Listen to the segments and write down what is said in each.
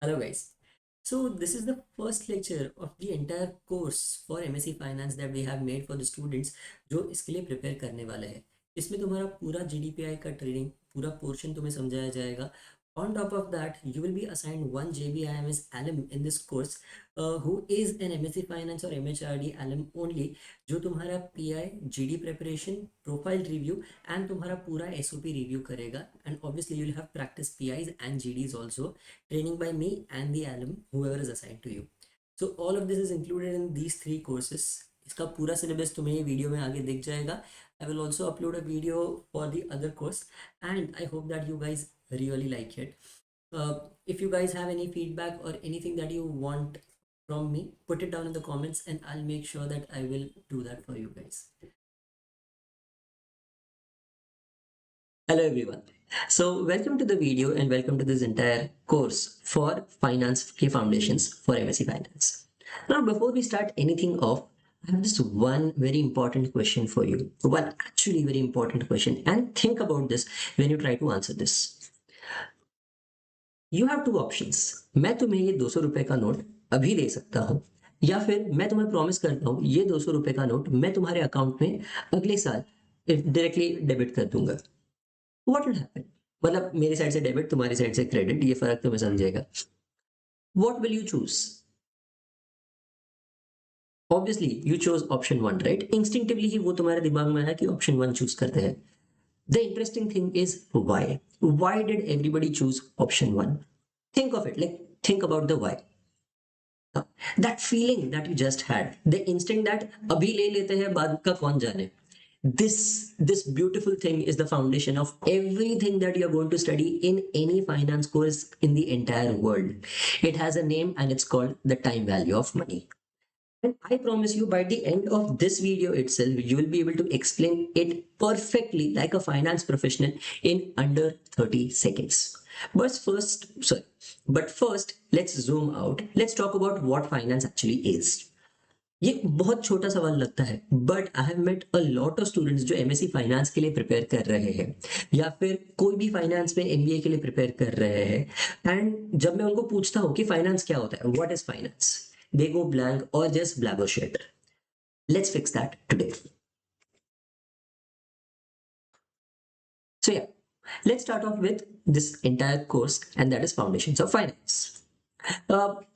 Hello guys. So this is the first lecture of the entire course for MSc Finance that we have made for the students जो इसके लिए prepare करने वाले हैं। इसमें तुम्हारा पूरा GDPI का ट्रेनिंग पूरा पोर्शन तुम्हें समझाया जाएगा। On top of that, you will be assigned one JBIMS alum in this course who is an MSc Finance or MHRD alum only, जो तुम्हारा PI, GD preparation, profile review and तुम्हारा पूरा SOP review करेगा। And obviously you will have practice PIs and GDs also, training by me and the alum whoever is assigned to you. So all of this is included in these three courses. इसका पूरा syllabus तुम्हें video में आगे दिख जाएगा. I will also upload a video for the other course and I hope that you guys really like it. If you guys have any feedback or anything that you want from me, put it down in the comments and I'll make sure that I will do that for you guys. Hello everyone. So welcome to the video and welcome to this entire course for Finance Key Foundations for MSc Finance. Now before we start anything off, I have just one very important question for you. One actually very important question, and think about this when you try to answer this. You have two options. मैं तुम्हें ये 200 रुपए का note अभी दे सकता हूँ या फिर मैं तुम्हें प्रॉमिस करता हूँ ये 200 रुपए का नोट मैं तुम्हारे अकाउंट में अगले साल डायरेक्टली डेबिट कर दूंगा. What will happen? मतलब मेरी साइड से डेबिट तुम्हारी साइड से क्रेडिट, ये फर्क तुम्हें समझेगा. What will you choose? Obviously you chose option 1, right? Instinctively ही वो तुम्हारे दिमाग में आया कि option 1 चूज करते हैं. The interesting thing is why. Why did everybody choose option 1? Think of it, like think about the why. That feeling that you just had, the instinct that अभी ले लेते हैं बाद का कौन जाने. This beautiful thing is the foundation of everything that you're going to study in any finance course in the entire world. It has a name and it's called the time value of money. And I promise you, by the end of this video itself, you will be able to explain it perfectly like a finance professional in under 30 seconds. But first, let's zoom out. Let's talk about what finance actually is. ये बहुत छोटा सवाल लगता है, but I have met a lot of students जो MSc finance के लिए prepare कर रहे हैं या फिर कोई भी फाइनेंस में एमबीए के लिए प्रिपेयर कर रहे हैं, एंड जब मैं उनको पूछता हूँ कि फाइनेंस क्या होता है, what is finance, they go blank और just blabber shit. Let's fix that today. So yeah, let's start off with this entire course, and that is Foundations of Finance.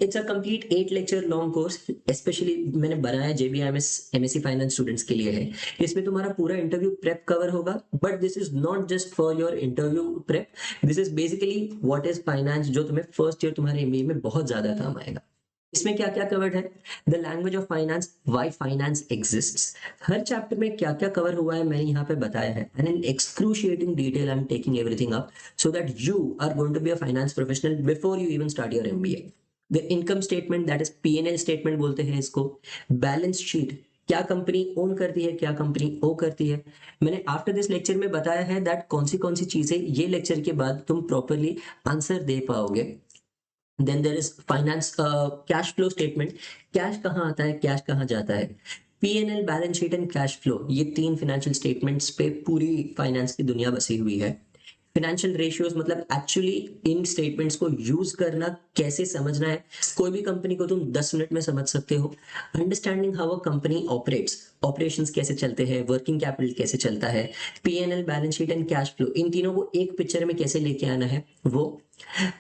It's a complete 8 lecture long course. Especially मैंने बनाया JBIMS MSc Finance students के लिए है. इसमें तुम्हारा पूरा interview prep cover होगा, but this is not just for your interview prep. This is basically what is finance, जो तुम्हें फर्स्ट ईयर तुम्हारे एमबीए में बहुत ज्यादा काम आएगा. इसमें क्या क्या कवर्ड है? The language of finance, why finance exists. Her chapter में क्या क्या कवर हुआ है मैंने यहाँ पे बताया है, and in excruciating detail I am taking everything up so that you are going to be a finance professional before you even start your MBA. The income statement, that is PNL statement बोलते हैं इसको. Balance sheet, क्या company own करती है, क्या company ओ करती है. मैंने आफ्टर दिस लेक्चर में बताया है दैट कौन सी चीजें ये लेक्चर के बाद तुम प्रॉपरली आंसर दे पाओगे. Then there is finance cash flow statement, cash कहाँ आता है, कैश कहाँ जाता है. PNL, balance sheet and cash flow, ये 3 फाइनेंशियल स्टेटमेंट्स पे पूरी फाइनेंस की दुनिया बसी हुई है. फाइनेंशियल रेशियोज मतलब एक्चुअली इन स्टेटमेंट्स को यूज करना, कैसे समझना है. कोई भी कंपनी को तुम 10 मिनट में समझ सकते हो. Understanding how a company operates, operations कैसे चलते हैं, वर्किंग कैपिटल कैसे चलता है, PNL, balance sheet and cash flow, इन तीनों को एक पिक्चर में कैसे लेके आना है वो.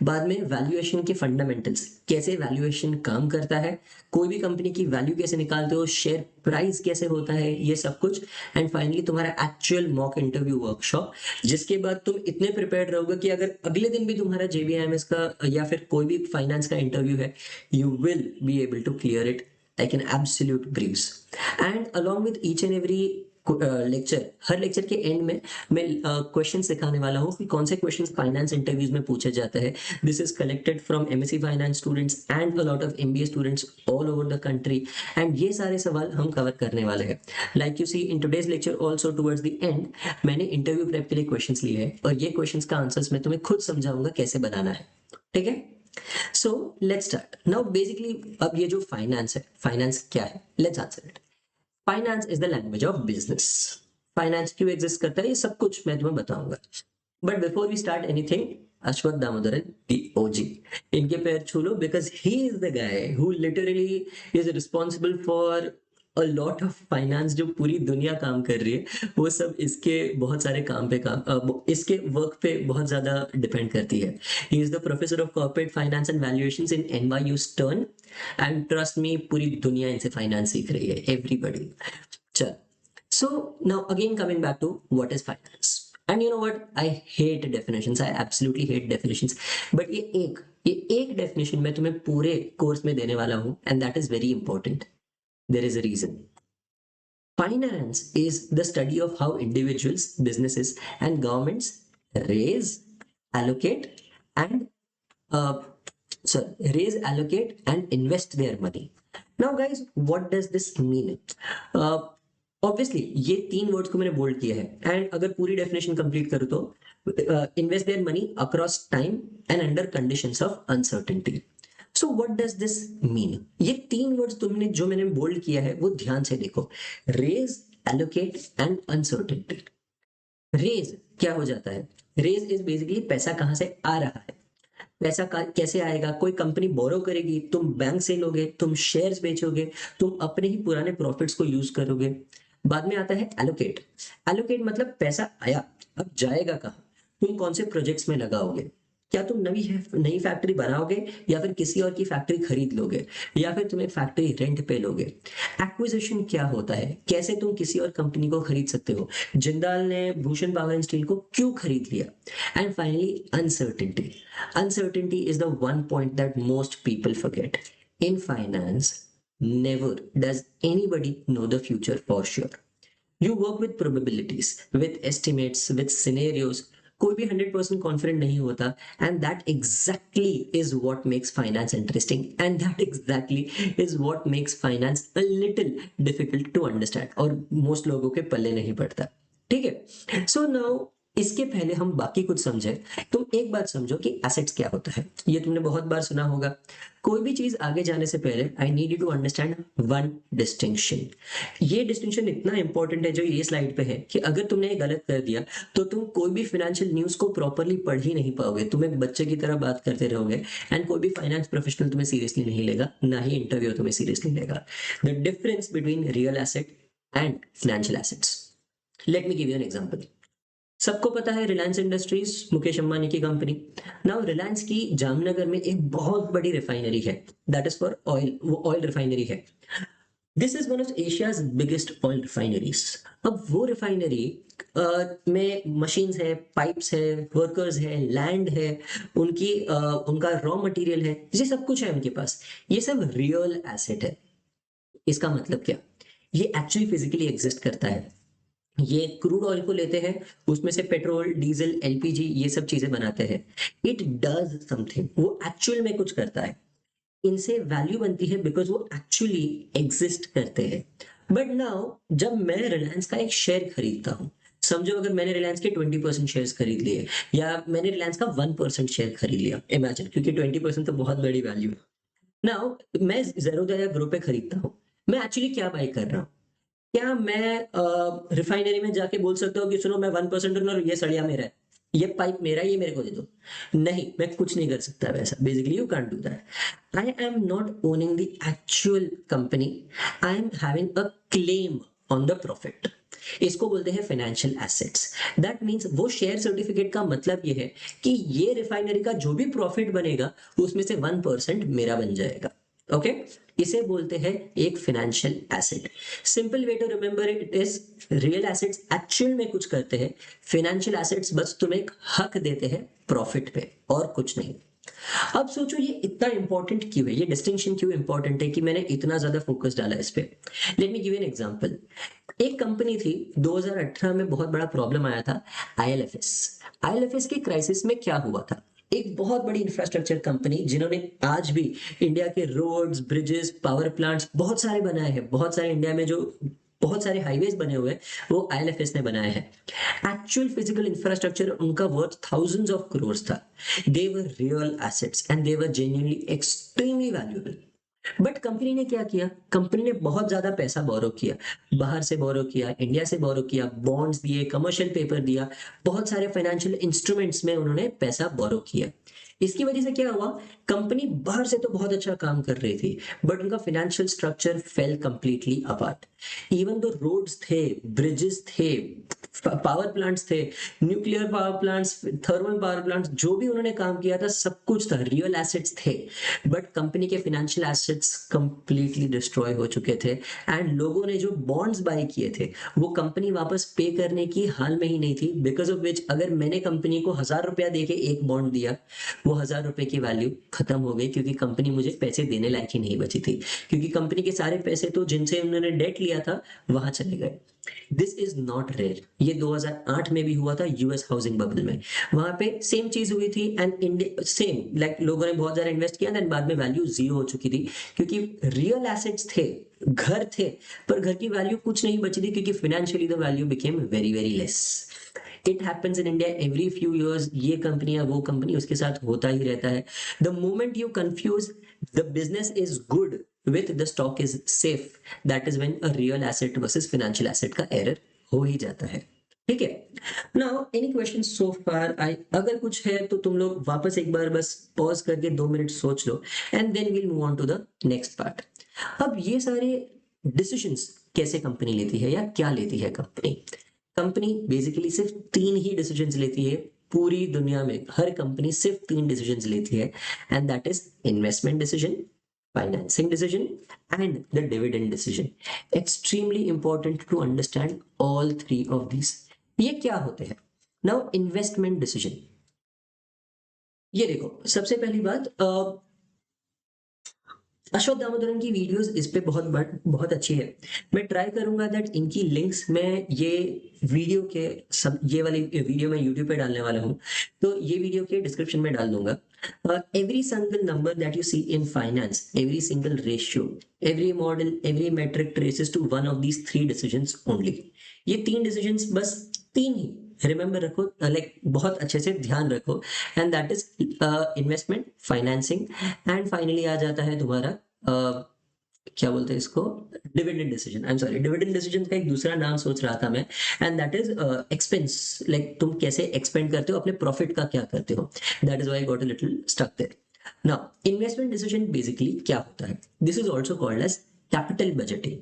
बाद में वैल्यूएशन के फंडामेंटल्स, कैसे वैल्यूएशन काम करता है, कोई भी कंपनी की वैल्यू कैसे निकालते हो, शेयर प्राइस कैसे होता है, ये सब कुछ. एंड फाइनली तुम्हारा एक्चुअल मॉक इंटरव्यू वर्कशॉप, जिसके बाद तुम इतने प्रिपेयर्ड रहोगे कि अगर अगले दिन भी तुम्हारा जेबीआईएमएस का या फिर कोई भी फाइनेंस का इंटरव्यू है, you will be able to clear it like an absolute breeze. And along with each and every lecture, her lecture के एंड में मैं क्वेश्चन सिखाने वाला हूँ कि कौन से क्वेश्चन फाइनेंस इंटरव्यूज में पूछे जाते हैं. This is collected from MSc finance students and a lot of MBA students all over the country, and ये सारे सवाल हम कवर करने वाले हैं. Like you see in today's lecture also towards the end मैंने इंटरव्यू प्रेप के लिए क्वेश्चन लिए हैं, और ये क्वेश्चन का आंसर्स मैं तुम्हें खुद समझाऊंगा कैसे बनाना है. ठीक है, so let's start now. Basically अब ये जो फाइनेंस है, फाइनेंस क्या है, let's answer it. Finance is the language of business. Finance क्यों एग्जिस्ट करता है, ये सब कुछ मैं तुम्हें बताऊंगा. But before we start anything, Aswath Damodaran the OG. इनके पैर छू लो because he is the guy who literally is responsible for a lot of finance. जो पूरी दुनिया काम कर रही है वो सब इसके बहुत सारे काम पे इसके वर्क पे बहुत ज्यादा डिपेंड करती है। ही is the professor of corporate finance and valuations in NYU stern and trust me पूरी दुनिया इनसे फाइनेंस सीख रही है, एवरीबडी। चल, so now again coming back to what is finance, and you know what, I hate definitions, I absolutely hate definitions, but ये एक definition मैं तुम्हें पूरे कोर्स में देने वाला हूँ, and that is very important. There is a reason. Finance is the study of how individuals, businesses and governments raise, allocate and uh, allocate and invest their money. Now guys, what does this mean? Obviously ये तीन words को मैंने bold किया है, and अगर पूरी definition complete करूँ तो invest their money across time and under conditions of uncertainty. So what does this mean? ये तीन वर्ड्स तुमने जो मैंने बोल्ड किया है वो ध्यान से देखो, raise, allocate and uncertainty. Raise क्या हो जाता है? रेज इज बेसिकली पैसा कहां से आ रहा है, पैसा कैसे आएगा? कोई कंपनी बोरो करेगी, तुम बैंक से लोगे, तुम शेयर्स बेचोगे, तुम अपने ही पुराने प्रॉफिट्स को यूज करोगे। बाद में आता है एलोकेट। एलोकेट मतलब पैसा आया, अब जाएगा कहाँ? तुम कौन से प्रोजेक्ट्स में लगाओगे? क्या तुम नई फैक्ट्री बनाओगे या फिर किसी और की फैक्ट्री खरीद लोगे या फिर तुम एक फैक्ट्री रेंट पे लोगे? एक्विजिशन क्या होता है? कैसे तुम किसी और कंपनी को खरीद सकते हो? जिंदाल ने भूषण पावर एंड स्टील को क्यों खरीद लिया? And finally uncertainty. Uncertainty is the one point that most people forget in finance. Never does anybody know the future for sure. You work with probabilities, with estimates, with scenarios. कोई भी 100% confident नहीं होता, and that exactly is what makes finance interesting, and that exactly is what makes finance a little difficult to understand, और most लोगों के पल्ले नहीं पड़ता। ठीक है, सो नाउ इसके पहले हम बाकी कुछ समझे, तुम एक बात समझो कि एसेट्स क्या होता है। ये तुमने बहुत बार सुना होगा। कोई भी चीज आगे जाने से पहले I need you to understand one distinction. ये डिस्टिंक्शन इतना इंपॉर्टेंट है जो ये स्लाइड पे है कि अगर तुमने ये गलत कर दिया तो तुम कोई भी फाइनेंशियल न्यूज को प्रॉपरली पढ़ ही नहीं पाओगे, तुम एक बच्चे की तरह बात करते रहोगे, एंड कोई भी फाइनेंस प्रोफेशनल तुम्हें सीरियसली नहीं लेगा, ना ही इंटरव्यू तुम्हें सीरियसली लेगा। The difference between real asset and financial assets. Let me give you an example. सबको पता है रिलायंस इंडस्ट्रीज, मुकेश अंबानी की कंपनी। नाउ रिलायंस की जामनगर में एक बहुत बड़ी रिफाइनरी है, दैट इज फॉर ऑयल, वो ऑयल रिफाइनरी है। This is one of Asia's biggest oil refineries. अब वो रिफाइनरी में मशीन्स है, पाइप्स है, वर्कर्स है, लैंड है, उनका रॉ मटेरियल है, ये सब कुछ है उनके पास। ये सब रियल एसेट है। इसका मतलब क्या? ये एक्चुअली फिजिकली एग्जिस्ट करता है। ये क्रूड ऑयल को लेते हैं, उसमें से पेट्रोल, डीजल, एलपीजी ये सब चीजें बनाते हैं। इट डज समथिंग, वो एक्चुअल में कुछ करता है। इनसे वैल्यू बनती है बिकॉज वो एक्चुअली एग्जिस्ट करते हैं। बट नाउ जब मैं रिलायंस का एक शेयर खरीदता हूँ, समझो अगर मैंने रिलायंस के 20% शेयर्स खरीद लिए, या मैंने रिलायंस का 1% शेयर खरीद लिया, इमेजिन, क्योंकि 20% तो बहुत बड़ी वैल्यू है। नाउ मैं ज़ेरोधा या ग्रो पे खरीदता हूँ, मैं एक्चुअली क्या बाई कर रहा हूँ? क्या मैं रिफाइनरी में जाके बोल सकता हूँ कि सुनो मैं 1% और ये सड़िया मेरा है, ये पाइप मेरा है, ये मेरे को दे दो? नहीं, मैं कुछ नहीं कर सकता वैसा। Basically you can't do that. I am not owning the actual company, I am having a claim on the profit. इसको बोलते हैं फाइनेंशियल एसेट्स। दैट मीन्स वो शेयर सर्टिफिकेट का मतलब ये है कि ये रिफाइनरी का जो भी प्रॉफिट बनेगा उसमें से 1% मेरा बन जाएगा। ओके, इसे बोलते हैं एक financial asset. Simple way to remember it is real assets actual में कुछ करते हैं, फाइनेंशियल एसेट्स बस तुम्हें एक हक देते हैं प्रॉफिट पे, और कुछ नहीं। अब सोचो ये इतना इंपॉर्टेंट क्यों है, ये डिस्टिंक्शन क्यों इंपॉर्टेंट है कि मैंने इतना ज्यादा फोकस डाला इस पे। Let me give an example. एक कंपनी थी, 2018 में बहुत बड़ा प्रॉब्लम आया था, आईएलएफएस। आईएलएफएस के क्राइसिस में क्या हुआ था? एक बहुत बड़ी इंफ्रास्ट्रक्चर कंपनी जिन्होंने आज भी इंडिया के रोड्स, ब्रिजेस, पावर प्लांट्स बहुत सारे बनाए हैं, बहुत सारे इंडिया में जो बहुत सारे हाईवेज बने हुए हैं वो आईएलएफएस ने बनाए हैं। एक्चुअल फिजिकल इंफ्रास्ट्रक्चर उनका वर्थ थाउजेंड्स ऑफ करोड़ था। They were real assets and they were genuinely extremely valuable. But company ने क्या किया, कंपनी ने बहुत ज्यादा पैसा बोरो किया, बाहर से बोरो किया, इंडिया से बोरो किया, बॉन्ड्स दिए, कमर्शियल पेपर दिया, बहुत सारे फाइनेंशियल इंस्ट्रूमेंट्स में उन्होंने पैसा बोरो किया। इसकी वजह से क्या हुआ, कंपनी बाहर से तो बहुत अच्छा काम कर रही थी, बट उनका financial structure fell completely apart. Even though roads थे, ब्रिजेस थे, पावर प्लांट्स थे, nuclear power plants, thermal power plants, जो भी उन्होंने काम किया था सब कुछ था, रियल एसेट्स थे, बट कंपनी के फाइनेंशियल एसेट्स कंप्लीटली डिस्ट्रॉय हो चुके थे। एंड लोगों ने जो बॉन्ड्स बाय किए थे वो कंपनी वापस पे करने की हाल में ही नहीं थी, बिकॉज ऑफ विच अगर मैंने कंपनी को 1,000 रुपया देके एक बॉन्ड दिया, वो 1,000 रुपए की वैल्यू खत्म हो गई, क्योंकि कंपनी मुझे पैसे देने लायक ही नहीं बची थी, क्योंकि कंपनी के सारे पैसे तो जिनसे उन्होंने डेट लिया था वहां चले गए। दिस इज नॉट रेयर, ये 2008 में भी हुआ था यूएस हाउसिंग बबल में, वहां पे सेम चीज हुई थी। एंड इंडिया सेम, लाइक लोगों ने बहुत ज्यादा इन्वेस्ट किया, देन बाद में वैल्यू जीरो हो चुकी थी, क्योंकि रियल एसेट्स थे, घर थे, पर घर की वैल्यू कुछ नहीं बची थी, क्योंकि financially the value became very very less. It happens in India every few years, ये कंपनी या वो कंपनी उसके साथ होता ही रहता है। The moment you confuse the business is good with the stock is safe, that is when a real asset versus financial asset का error हो ही जाता है। ठीक है, नाउ एनी क्वेश्चन सो फार? आई अगर कुछ है तो तुम लोग वापस एक बार बस पॉज करके 2 मिनट सोच लो, and then will move on to the next part. अब ये सारे डिसीजंस कैसे कंपनी लेती है या क्या लेती है कंपनी? कंपनी बेसिकली सिर्फ 3 ही डिसीजंस लेती है पूरी दुनिया में, हर कंपनी सिर्फ 3 डिसीजंस लेती है, and that is investment decision, financing decision, and the dividend decision. Extremely important to understand all 3 of these. ये क्या होते हैं? Now investment decision, ये देखो सबसे पहली बात, अशोक दामोदरन की वीडियोस इस पे बहुत अच्छी है। मैं ट्राई करूंगा दैट इनकी लिंक्स मैं ये वीडियो के सब, ये वाली वीडियो मैं यूट्यूब पे डालने वाला हूँ, तो ये वीडियो के डिस्क्रिप्शन में डाल दूंगा। Every single number that you see in finance, every single ratio, every model, every metric traces to one of these 3 decisions only. ये 3 डिसीजंस, बस 3 ही रिमेंबर रखो, लाइक बहुत अच्छे से ध्यान रखो, and that is investment, financing, and finally आ जाता है तुम्हारा क्या बोलते हैं इसको, dividend decision. I am sorry, dividend decision का एक दूसरा नाम सोच रहा था मैं, and that is expense, like तुम कैसे एक्सपेंड करते हो, अपने प्रॉफिट का क्या करते हो, that is why I got a little stuck there. Now investment decision basically क्या होता है, this is also called as capital budgeting.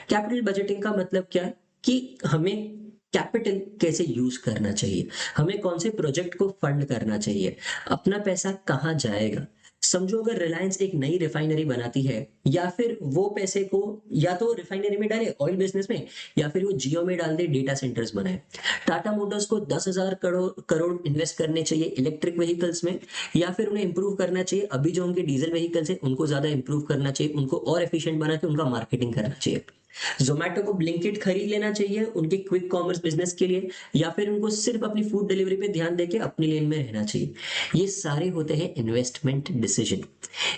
Capital budgeting का मतलब क्या है कि हमें कैपिटल कैसे यूज करना चाहिए, हमें कौन से प्रोजेक्ट को फंड करना चाहिए, अपना पैसा कहाँ जाएगा। समझो अगर रिलायंस एक नई रिफाइनरी बनाती है, या फिर वो पैसे को या तो रिफाइनरी में डाले ऑयल बिजनेस में, या फिर वो जियो में डाल दे डेटा सेंटर्स बनाए। टाटा मोटर्स को 10,000 करोड़ करोड़ इन्वेस्ट करने चाहिए इलेक्ट्रिक व्हीकल्स में, या फिर उन्हें इंप्रूव करना चाहिए, अभी जो उनके डीजल व्हीकल्स है उनको ज्यादा इंप्रूव करना चाहिए, उनको और एफिशिएंट बना के उनका मार्केटिंग करना चाहिए। जोमेटो को ब्लिंकिट खरीद लेना चाहिए उनके क्विक कॉमर्स बिजनेस के लिए, या फिर उनको सिर्फ अपनी फूड डिलीवरी पे ध्यान देके अपनी लेन में रहना चाहिए। ये सारे होते हैं investment decision.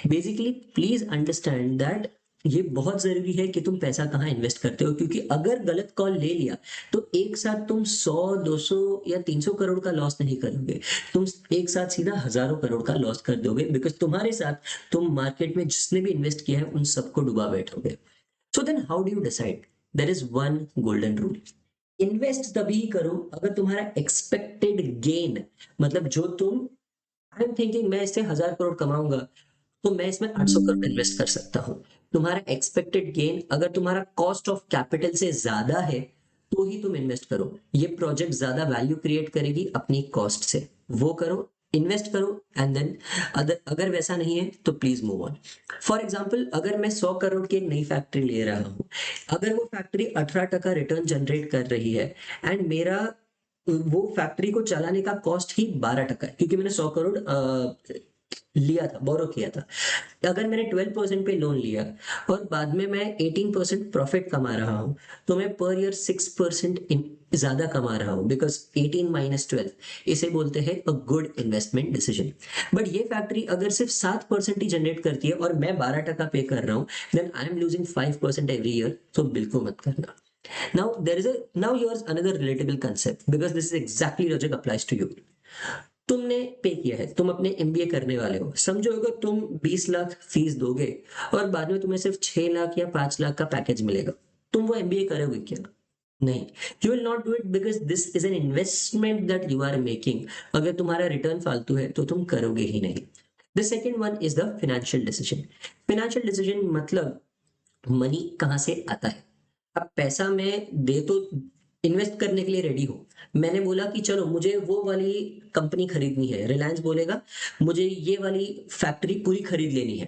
Basically please understand that ये बहुत जरूरी है कि तुम पैसा कहाँ इन्वेस्ट करते हो, क्योंकि अगर गलत कॉल ले लिया तो एक साथ तुम 100, 200 या 300 करोड़ का लॉस नहीं करोगे, तुम एक साथ सीधा हजारों करोड़ का लॉस कर दोगे, बिकॉज तुम्हारे साथ तुम मार्केट में जिसने भी इन्वेस्ट किया है उन सबको डुबा बैठोगे। So then how do you decide? There is one golden rule. Invest तभी करो अगर तुम्हारा एक्सपेक्टेड गेन, मतलब जो तुम, आई एम थिंकिंग मैं इससे 1,000 करोड़ कमाऊंगा तो मैं इसमें 800 करोड़ इन्वेस्ट कर सकता हूं। तुम्हारा एक्सपेक्टेड गेन अगर तुम्हारा कॉस्ट ऑफ कैपिटल से ज्यादा है तो ही तुम इन्वेस्ट करो। ये प्रोजेक्ट ज्यादा वैल्यू क्रिएट करेगी अपनी कॉस्ट से, वो करो, इन्वेस्ट करो, एंड देन अगर वैसा नहीं है तो please move on. For example अगर मैं 100 करोड़ की एक नई फैक्ट्री ले रहा हूँ, अगर वो फैक्ट्री 18% रिटर्न जनरेट कर रही है, एंड मेरा वो फैक्ट्री को चलाने का कॉस्ट ही 12% है, क्योंकि मैंने 100 करोड़ लिया था, बोरो किया था। अगर मैंने 12% पे लोन लिया और बाद में मैं 18% प्रॉफिट कमा रहा हूं, तो मैं पर ईयर 6% ज्यादा कमा रहा हूं, बिकॉज 18 माइनस 12 इसे बोलते हैं a good investment decision. But ये फैक्ट्री अगर सिर्फ 7% ही जनरेट करती है और मैं 12% पे कर रहा हूं, then I am losing 5% every year, तो बिल्कुल मत करना। Now here's another relatable concept, because this is exactly logic applies to you. तुमने पे किया है, तुम अपने एमबीए करने वाले हो, समझो अगर तुम 20 लाख फीस दोगे और बाद में तुम्हें सिर्फ 6 लाख या 5 लाख का पैकेज मिलेगा, तुम वो एमबीए करोगे क्या? नहीं, you will not do it because this is an investment that you are making. अगर तुम्हारा रिटर्न फालतू है तो तुम करोगे ही नहीं। The second one is the financial decision. Financial decision मतलब मनी कहाँ से आता है। अब पैसा मैं दे तो इन्वेस्ट करने के लिए रेडी हूँ। मैंने बोला कि चलो मुझे वो वाली कंपनी खरीदनी है, रिलायंस बोलेगा मुझे ये वाली फैक्ट्री पूरी खरीद लेनी है,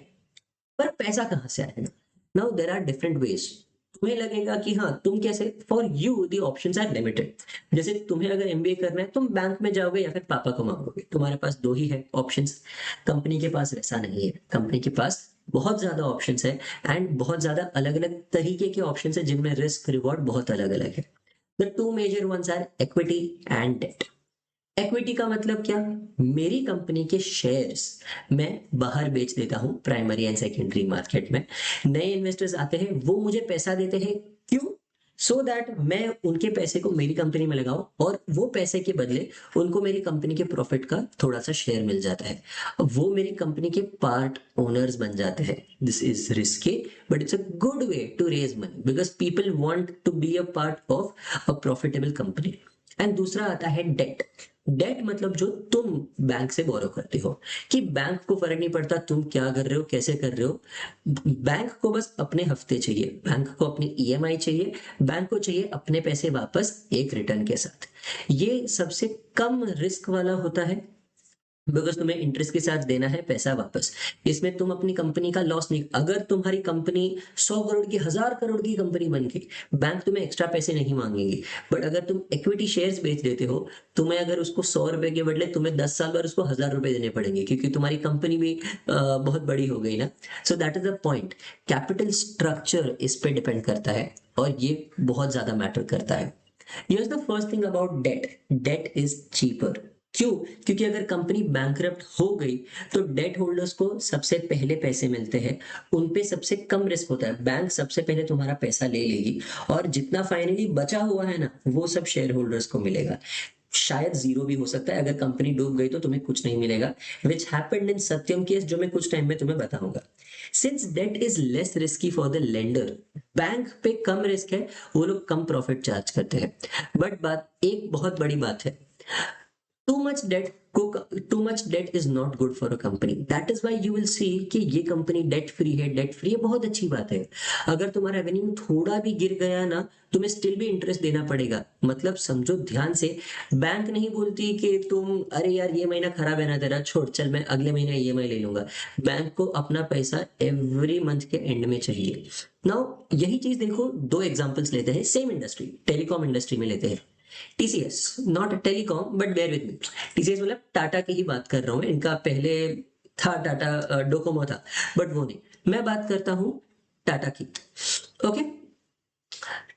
पर पैसा कहाँ से आएगा? Now there are different ways. तुम्हें लगेगा कि हाँ तुम कैसे, for you the options are limited. जैसे तुम्हें अगर एमबीए करना है, तुम बैंक में जाओगे या फिर पापा को मांगोगे, तुम्हारे पास दो ही है ऑप्शंस। कंपनी के पास वैसा नहीं है, कंपनी के पास बहुत ज्यादा ऑप्शंस है, एंड बहुत ज्यादा अलग अलग तरीके के ऑप्शंस है जिनमें रिस्क रिवॉर्ड बहुत अलग अलग है। The two major ones are equity and debt. Equity का मतलब क्या? मेरी कंपनी के शेयर्स मैं बाहर बेच देता हूं प्राइमरी एंड सेकेंडरी मार्केट में, नए इन्वेस्टर्स आते हैं, वो मुझे पैसा देते हैं, क्यों? सो दैट मैं उनके पैसे को मेरी कंपनी में लगाऊं और वो पैसे के बदले उनको मेरी कंपनी के प्रॉफिट का थोड़ा सा शेयर मिल जाता है। अब वो मेरी कंपनी के पार्ट ओनर्स बन जाते हैं। This is risky but it's a good way to raise money because people want to be a part of a profitable company. And दूसरा आता है डेट। डेट मतलब जो तुम बैंक से बोरो करते हो, कि बैंक को फर्क नहीं पड़ता तुम क्या कर रहे हो कैसे कर रहे हो, बैंक को बस अपने हफ्ते चाहिए, बैंक को अपनी ईएमआई चाहिए, बैंक को चाहिए अपने पैसे वापस एक रिटर्न के साथ। ये सबसे कम रिस्क वाला होता है बिकॉज तुम्हें इंटरेस्ट के साथ देना है पैसा वापस। इसमें तुम अपनी कंपनी का लॉस नहीं, अगर तुम्हारी कंपनी 100 करोड़ की 1000 करोड़ की कंपनी बन गई, बैंक तुम्हें एक्स्ट्रा पैसे नहीं मांगेंगे। बट अगर तुम इक्विटी शेयर्स बेच देते हो, तुम्हें अगर उसको 100 रुपए के बदले तुम्हें 10 साल बाद उसको 1000 रुपए देने पड़ेंगे, क्योंकि तुम्हारी कंपनी भी बहुत बड़ी हो गई ना। सो that is the point. Capital structure इस पे डिपेंड करता है और ये बहुत ज्यादा मैटर करता है। Here's the first thing about debt. Debt is cheaper. क्यों? क्योंकि अगर कंपनी बैंकरप्ट हो गई तो डेट होल्डर्स को सबसे पहले पैसे मिलते हैं, उन पे सबसे कम रिस्क होता है, बैंक सबसे पहले तुम्हारा पैसा ले लेगी और जितना फाइनली बचा हुआ है ना वो सब शेयर होल्डर्स को मिलेगा। शायद जीरो भी हो सकता है, अगर कंपनी डूब गई तो तुम्हें कुछ नहीं मिलेगा, which happened in Satyam case, जो मैं कुछ टाइम में तुम्हें बताऊंगा। Since debt is less risky for the lender, bank पे कम रिस्क है, वो लोग कम प्रॉफिट चार्ज करते हैं। बट बात, एक बहुत बड़ी बात है, टू मच डेट को, too much debt is not good for a company. That is why you will see कि ये कंपनी डेट फ्री है, डेट फ्री है, बहुत अच्छी बात है। अगर तुम्हारा रेवेन्यू थोड़ा भी गिर गया ना, तुम्हें स्टिल भी इंटरेस्ट देना पड़ेगा। मतलब समझो ध्यान से, बैंक नहीं बोलती कि तुम अरे यार ये महीना खराब है ना तेरा, छोड़ चल मैं अगले महीने ईएमआई ले लूंगा। बैंक को अपना पैसा एवरी मंथ के एंड में चाहिए। नाउ यही चीज देखो, दो एग्जांपल्स लेते हैं, सेम इंडस्ट्री, टेलीकॉम इंडस्ट्री में लेते हैं। TCS, not telecom but bear with me. TCS मतलब टाटा की ही बात कर रहा हूँ, इनका पहले था टाटा डोकोमो था, बट वो नहीं, मैं बात करता हूँ टाटा की। ओके,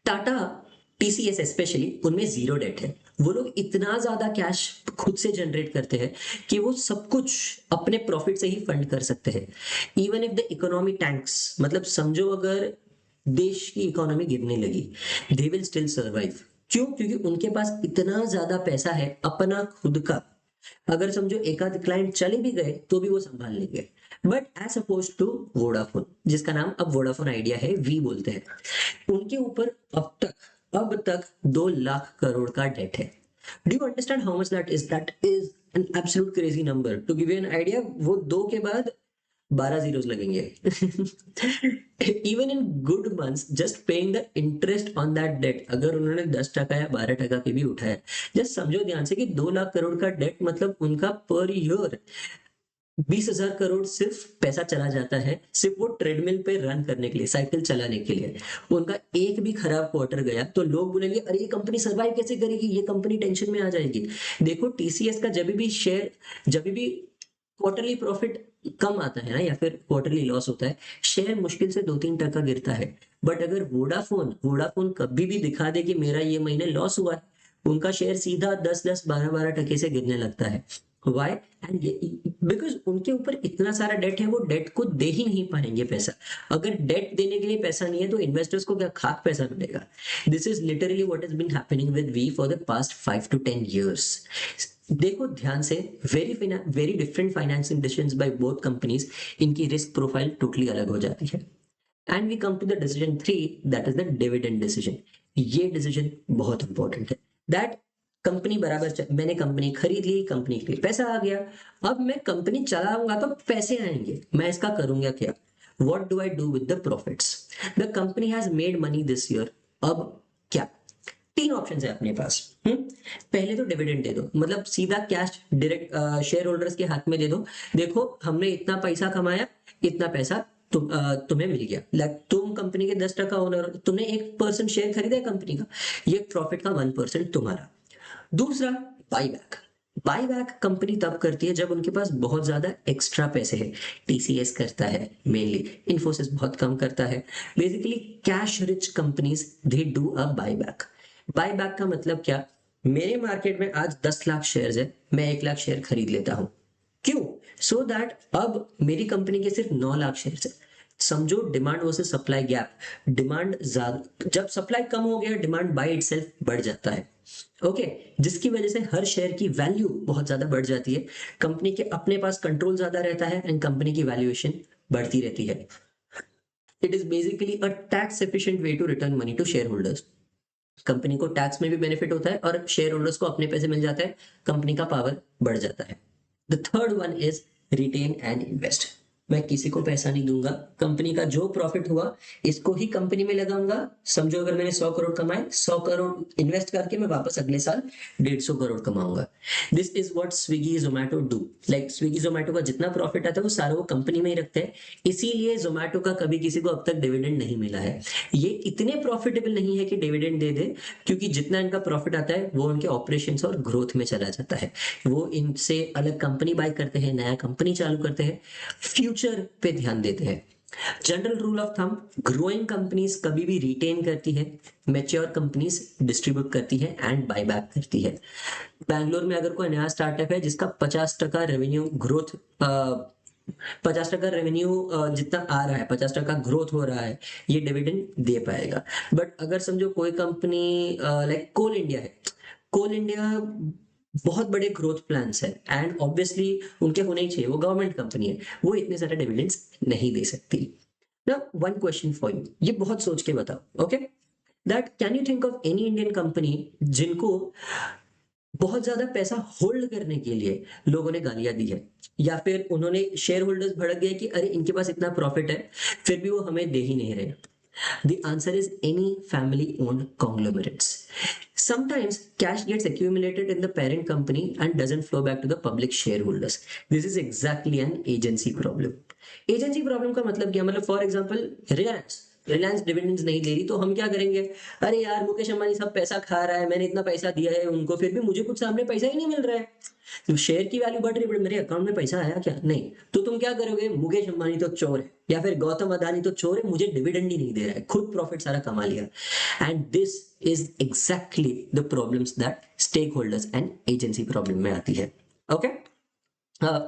टाटा, टीसीएस स्पेशली, उनमें जीरो डेट है। वो लोग इतना ज्यादा कैश खुद से जनरेट करते हैं कि वो सब कुछ अपने प्रॉफिट से ही फंड कर सकते हैं। Even if the economy tanks, मतलब समझो अगर देश की इकोनॉमी गिरने लगी, दे विल स्टिल सर्वाइव। क्यों? क्योंकि उनके पास इतना ज्यादा पैसा है अपना खुद का। अगर समझो एक आध क्लाइंट चले भी गए तो भी वो संभाल लेंगे। But as opposed to Vodafone, जिसका नाम अब वोडाफोन आइडिया है, वी बोलते हैं, उनके ऊपर अब तक 2 लाख करोड़ का डेट है। Do you understand how much that is? That is an absolute crazy number. To give you an idea, वो दो के बाद 12 जीरोस लगेंगे। Even in good months, just paying the interest on that debt, अगर उन्होंने 10 टका या 12 टका पे भी उठाया, जस्ट समझो ध्यान से कि 2 लाख करोड़ का डेट, मतलब उनका पर ईयर 20,000 करोड़ सिर्फ पैसा चला जाता है, सिर्फ वो ट्रेडमिल पे रन करने के लिए, साइकिल चलाने के लिए। उनका एक भी खराब क्वार्टर गया तो लोग बोलेंगे अरे ये कंपनी सरवाइव कैसे करेगी, ये कंपनी टेंशन में आ जाएगी। देखो टीसीएस का जब भी शेयर, जब भी क्वार्टरली प्रॉफिट कम आता है ना या फिर क्वार्टरली लॉस होता है, शेयर मुश्किल से 2-3 टका गिरता है। बट अगर वोडाफोन वोडाफोन कभी भी दिखा दे कि मेरा ये महीने लॉस हुआ है, उनका शेयर सीधा 10-10 12-12 टके से गिरने लगता है। वाई? एंड बिकॉज उनके ऊपर इतना सारा डेट है, वो डेट को दे ही नहीं पाएंगे पैसा। अगर डेट देने के लिए पैसा नहीं है तो इन्वेस्टर्स को क्या खाक पैसा मिलेगा? This is literally what is been happening with we for the past 5 to 10 years। देखो ध्यान से, very different financing decisions by both companies, इनकी रिस्क प्रोफाइल टोटली अलग हो जाती है। And we come to the decision 3, that is the dividend decision. ये decision बहुत इंपॉर्टेंट है। दैट कंपनी मैंने कंपनी खरीद ली, कंपनी के लिए पैसा आ गया, अब मैं कंपनी चलाऊंगा तो पैसे आएंगे, मैं इसका करूंगा क्या? What do I do with the profits? The company has made money this year, अब क्या? तीन ऑप्शन है अपने पास। पहले तो डिविडेंड दे दो, मतलब सीधा कैश डायरेक्ट शेयर होल्डर्स के हाथ में दे दो। देखो हमने इतना पैसा कमाया, इतना पैसा तुम्हें मिल गया। लाइक तुम कंपनी के 10% ओनर, तुमने 1% शेयर खरीदा है कंपनी का, ये प्रॉफिट का 1% तुम्हारा। दूसरा, by back. By back company तब करती है जब उनके पास बहुत ज्यादा एक्स्ट्रा पैसे हैं। टीसीएस करता है मेनली, इन्फोसिस बहुत कम करता है। Basically cash rich companies they do a by back. By back का मतलब क्या? मेरे मार्केट में आज 10 लाख शेयर है, मैं 1 लाख शेयर खरीद लेता हूं। क्यों? सो दैट अब मेरी कंपनी के सिर्फ 9 लाख शेयर है। समझो demand versus supply gap. Demand ज्यादा, जब सप्लाई कम हो गया, डिमांड बाय इटसेल्फ बढ़ जाता है। ओके, जिसकी वजह से हर शेयर की वैल्यू बहुत ज्यादा बढ़ जाती है, कंपनी के अपने पास कंट्रोल ज्यादा रहता है एंड कंपनी की वैल्यूएशन बढ़ती रहती है। It is basically a tax efficient way to return money to shareholders. Company को टैक्स में भी बेनिफिट होता है और शेयर होल्डर्स को अपने पैसे मिल जाते हैं, कंपनी का पावर बढ़ जाता है। The third one is retain and invest. मैं किसी को पैसा नहीं दूंगा, कंपनी का जो प्रॉफिट हुआ इसको ही कंपनी में लगाऊंगा। समझो अगर मैंने 100 करोड़ कमाए, 100 करोड़ इन्वेस्ट करके मैं वापस अगले साल 150 करोड़ कमाऊंगा। This is what Swiggy Zomato do. Like Swiggy Zomato का जितना प्रॉफिट आता है वो सारा वो कंपनी में ही रखते हैं, इसीलिए जोमैटो का कभी किसी को अब तक डिविडेंड नहीं मिला है। ये इतने प्रॉफिटेबल नहीं है कि डिविडेंड दे दे, क्योंकि जितना इनका प्रॉफिट आता है वो उनके ऑपरेशंस और ग्रोथ में चला जाता है। वो इनसे अलग कंपनी बाय करते हैं, नया कंपनी चालू करते हैं, फ्यूचर पे ध्यान देते हैं। General rule of thumb, growing companies कभी भी रिटेन करती है, मैच्योर कंपनीज डिस्ट्रीब्यूट करती है एंड बाय बैक करती है। बैंगलोर में अगर कोई नया स्टार्टअप है जिसका 50% रेवेन्यू ग्रोथ, 50% रेवेन्यू जितना आ रहा है, 50% ग्रोथ हो रहा है, ये डिविडेंड दे पाएगा। बट अगर समझो कोई कंपनी लाइक कोल इंडिया है, कोल इंडिया बहुत बड़े ग्रोथ प्लान्स है एंड ऑब्वियसली उनके होने ही चाहिए, वो गवर्नमेंट कंपनी है, वो इतने सारे डिविडेंड्स नहीं दे सकती। Now one question for you, ये बहुत सोच के बताओ। Okay, that can you think of any Indian company जिनको बहुत ज्यादा पैसा होल्ड करने के लिए लोगों ने गालियां दी है, या फिर उन्होंने शेयर होल्डर्स भड़क गए कि अरे इनके पास इतना प्रॉफिट है फिर भी वो हमें दे ही नहीं रहे? The answer is any family owned conglomerates. Sometimes cash gets accumulated in the parent company and doesn't flow back to the public shareholders. This is exactly an agency problem. Agency problem का मतलब क्या? मतलब for example Reliance, Reliance dividends नहीं दे रही तो हम क्या करेंगे? अरे यार मुकेश अंबानी सब पैसा खा रहा है, मैंने इतना पैसा दिया है उनको, फिर भी मुझे कुछ सामने पैसा ही नहीं मिल रहा है। तो शेयर की वैल्यू बढ़ रही है, मेरे अकाउंट में पैसा आया क्या? नहीं। तो तुम क्या करोगे? मुकेश अंबानी तो चोर है, या फिर गौतम अदानी तो चोर है, मुझे डिविडेंड ही नहीं दे रहा है, खुद प्रॉफिट सारा कमा लिया। And this is exactly the problems that stakeholders and agency problem में आती है। Okay,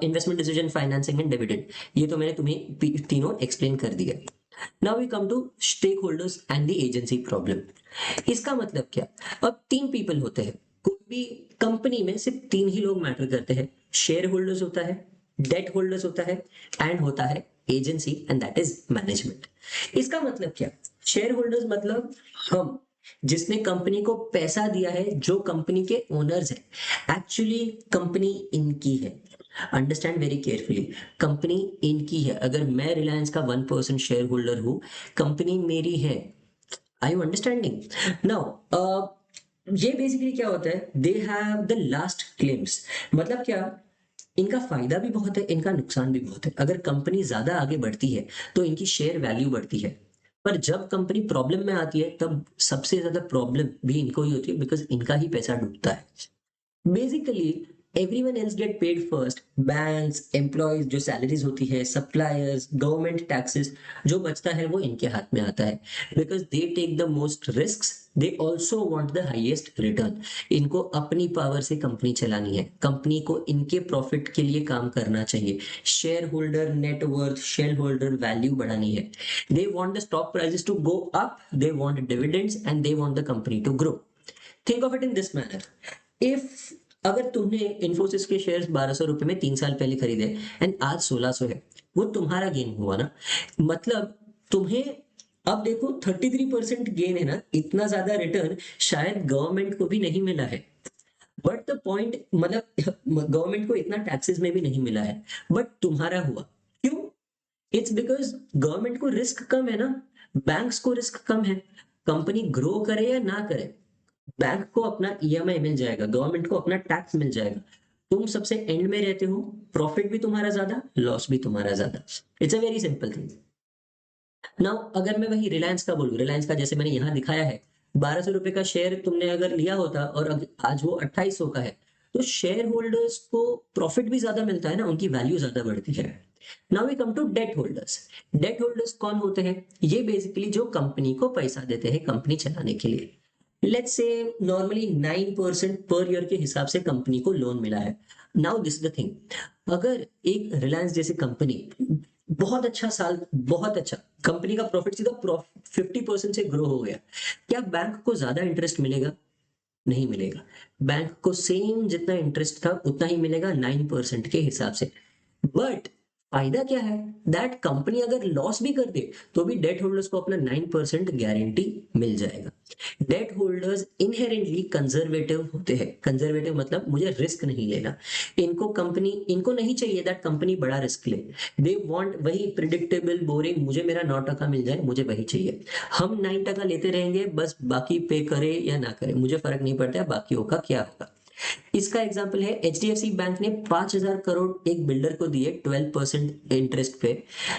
investment decision, financing and dividend, ये तो मैंने तुम्हें तीनों एक्सप्लेन कर दिया। Now we come to stakeholders and the agency problem. इसका मतलब क्या? अब तीन पीपल होते हैं, कोई भी कंपनी में सिर्फ तीन ही लोग मैटर करते हैं। शेयर होल्डर्स होता है, डेट होल्डर्स होता है एंड होता है agency, and that is management. इसका मतलब क्या? शेयर होल्डर्स मतलब हम, जिसने कंपनी को पैसा दिया है, जो कंपनी के ओनर्स हैं। एक्चुअली कंपनी इनकी है, अंडरस्टैंड वेरी केयरफुली, कंपनी इनकी है। अगर मैं रिलायंस का 1% शेयर होल्डर हूं, कंपनी मेरी है। आई यू अंडरस्टैंडिंग? नाउ ये बेसिकली क्या होता है? They have the last claims. मतलब क्या? इनका फायदा भी बहुत है, इनका नुकसान भी बहुत है। अगर कंपनी ज्यादा आगे बढ़ती है तो इनकी शेयर वैल्यू बढ़ती है, पर जब कंपनी प्रॉब्लम में आती है तब सबसे ज्यादा प्रॉब्लम भी इनको ही होती है, बिकॉज इनका ही पैसा डूबता है। Basically everyone else get paid first, banks, employees जो सैलरीज होती है, सप्लायर्स, गवर्नमेंट टैक्सेस, जो बचता है वो इनके हाथ में आता है। Because they take the most risk, they also want the highest return. इनको अपनी पावर से कंपनी चलानी है, कंपनी को इनके प्रॉफिट के लिए काम करना चाहिए, shareholder net worth, shareholder value बढ़ानी है। They want the stock prices to go up, they want dividends and they want the company to grow. Think of it in this manner. If अगर तुमने इन्फोसिस के shares 1200 रुपए में 3 साल पहले खरीदे एंड आज 1600 है, वो तुम्हारा गेन हुआ ना। मतलब तुम्हें अब देखो 33% गेन है ना, इतना ज्यादा रिटर्न शायद गवर्नमेंट को भी नहीं मिला है। बट द पॉइंट, मतलब गवर्नमेंट को इतना टैक्सेस में भी नहीं मिला है, बट तुम्हारा हुआ। क्यों? इट्स बिकॉज गवर्नमेंट को रिस्क कम है ना, बैंक्स को रिस्क कम है। कंपनी ग्रो करे या ना करे, बैंक को अपना ईएमआई मिल जाएगा, गवर्नमेंट को अपना टैक्स मिल जाएगा। तुम सबसे एंड में रहते हो, प्रॉफिट भी तुम्हारा ज्यादा, लॉस भी तुम्हारा ज्यादा। It's a very simple thing. Now अगर मैं वही रिलायंस का बोलूं, रिलायंस का जैसे मैंने यहाँ दिखाया है, 1200 रुपए का शेयर तुमने अगर लिया होता और आज वो 2800 का है, तो शेयर होल्डर्स को प्रॉफिट भी ज्यादा मिलता है ना, उनकी वैल्यू ज्यादा बढ़ती है। Now we come to debt holders. Debt holders कौन होते हैं? ये बेसिकली जो कंपनी को पैसा देते हैं कंपनी चलाने के लिए। Let's say normally 9% per year के हिसाब से कंपनी को लोन मिला है। Now this is the thing, अगर एक रिलायंस जैसी कंपनी बहुत अच्छा साल, बहुत अच्छा, कंपनी का प्रॉफिट सीधा 50% से ग्रो हो गया, क्या बैंक को ज्यादा इंटरेस्ट मिलेगा? नहीं मिलेगा। बैंक को सेम जितना इंटरेस्ट था उतना ही मिलेगा 9% के हिसाब से। बट फायदा क्या है? दैट कंपनी अगर लॉस भी कर दे तो भी डेट होल्डर्स को अपना 9% गारंटी मिल जाएगा। डेट होल्डर्स इनहेरेंटली कंजर्वेटिव होते हैं। कंजर्वेटिव मतलब मुझे रिस्क नहीं लेना। इनको नहीं चाहिए दैट कंपनी बड़ा रिस्क ले। दे वांट वही प्रिडिक्टेबल बोरिंग, मुझे मेरा 9% मिल जाए, मुझे वही चाहिए। हम 9% लेते रहेंगे, बस बाकी पे करे या ना करे मुझे फर्क नहीं पड़ता है, बाकियों का क्या होगा। इसका एग्जाम्पल है, एचडीएफसी बैंक ने 5,000 करोड़ एक बिल्डर को दिए 12% इंटरेस्ट पे।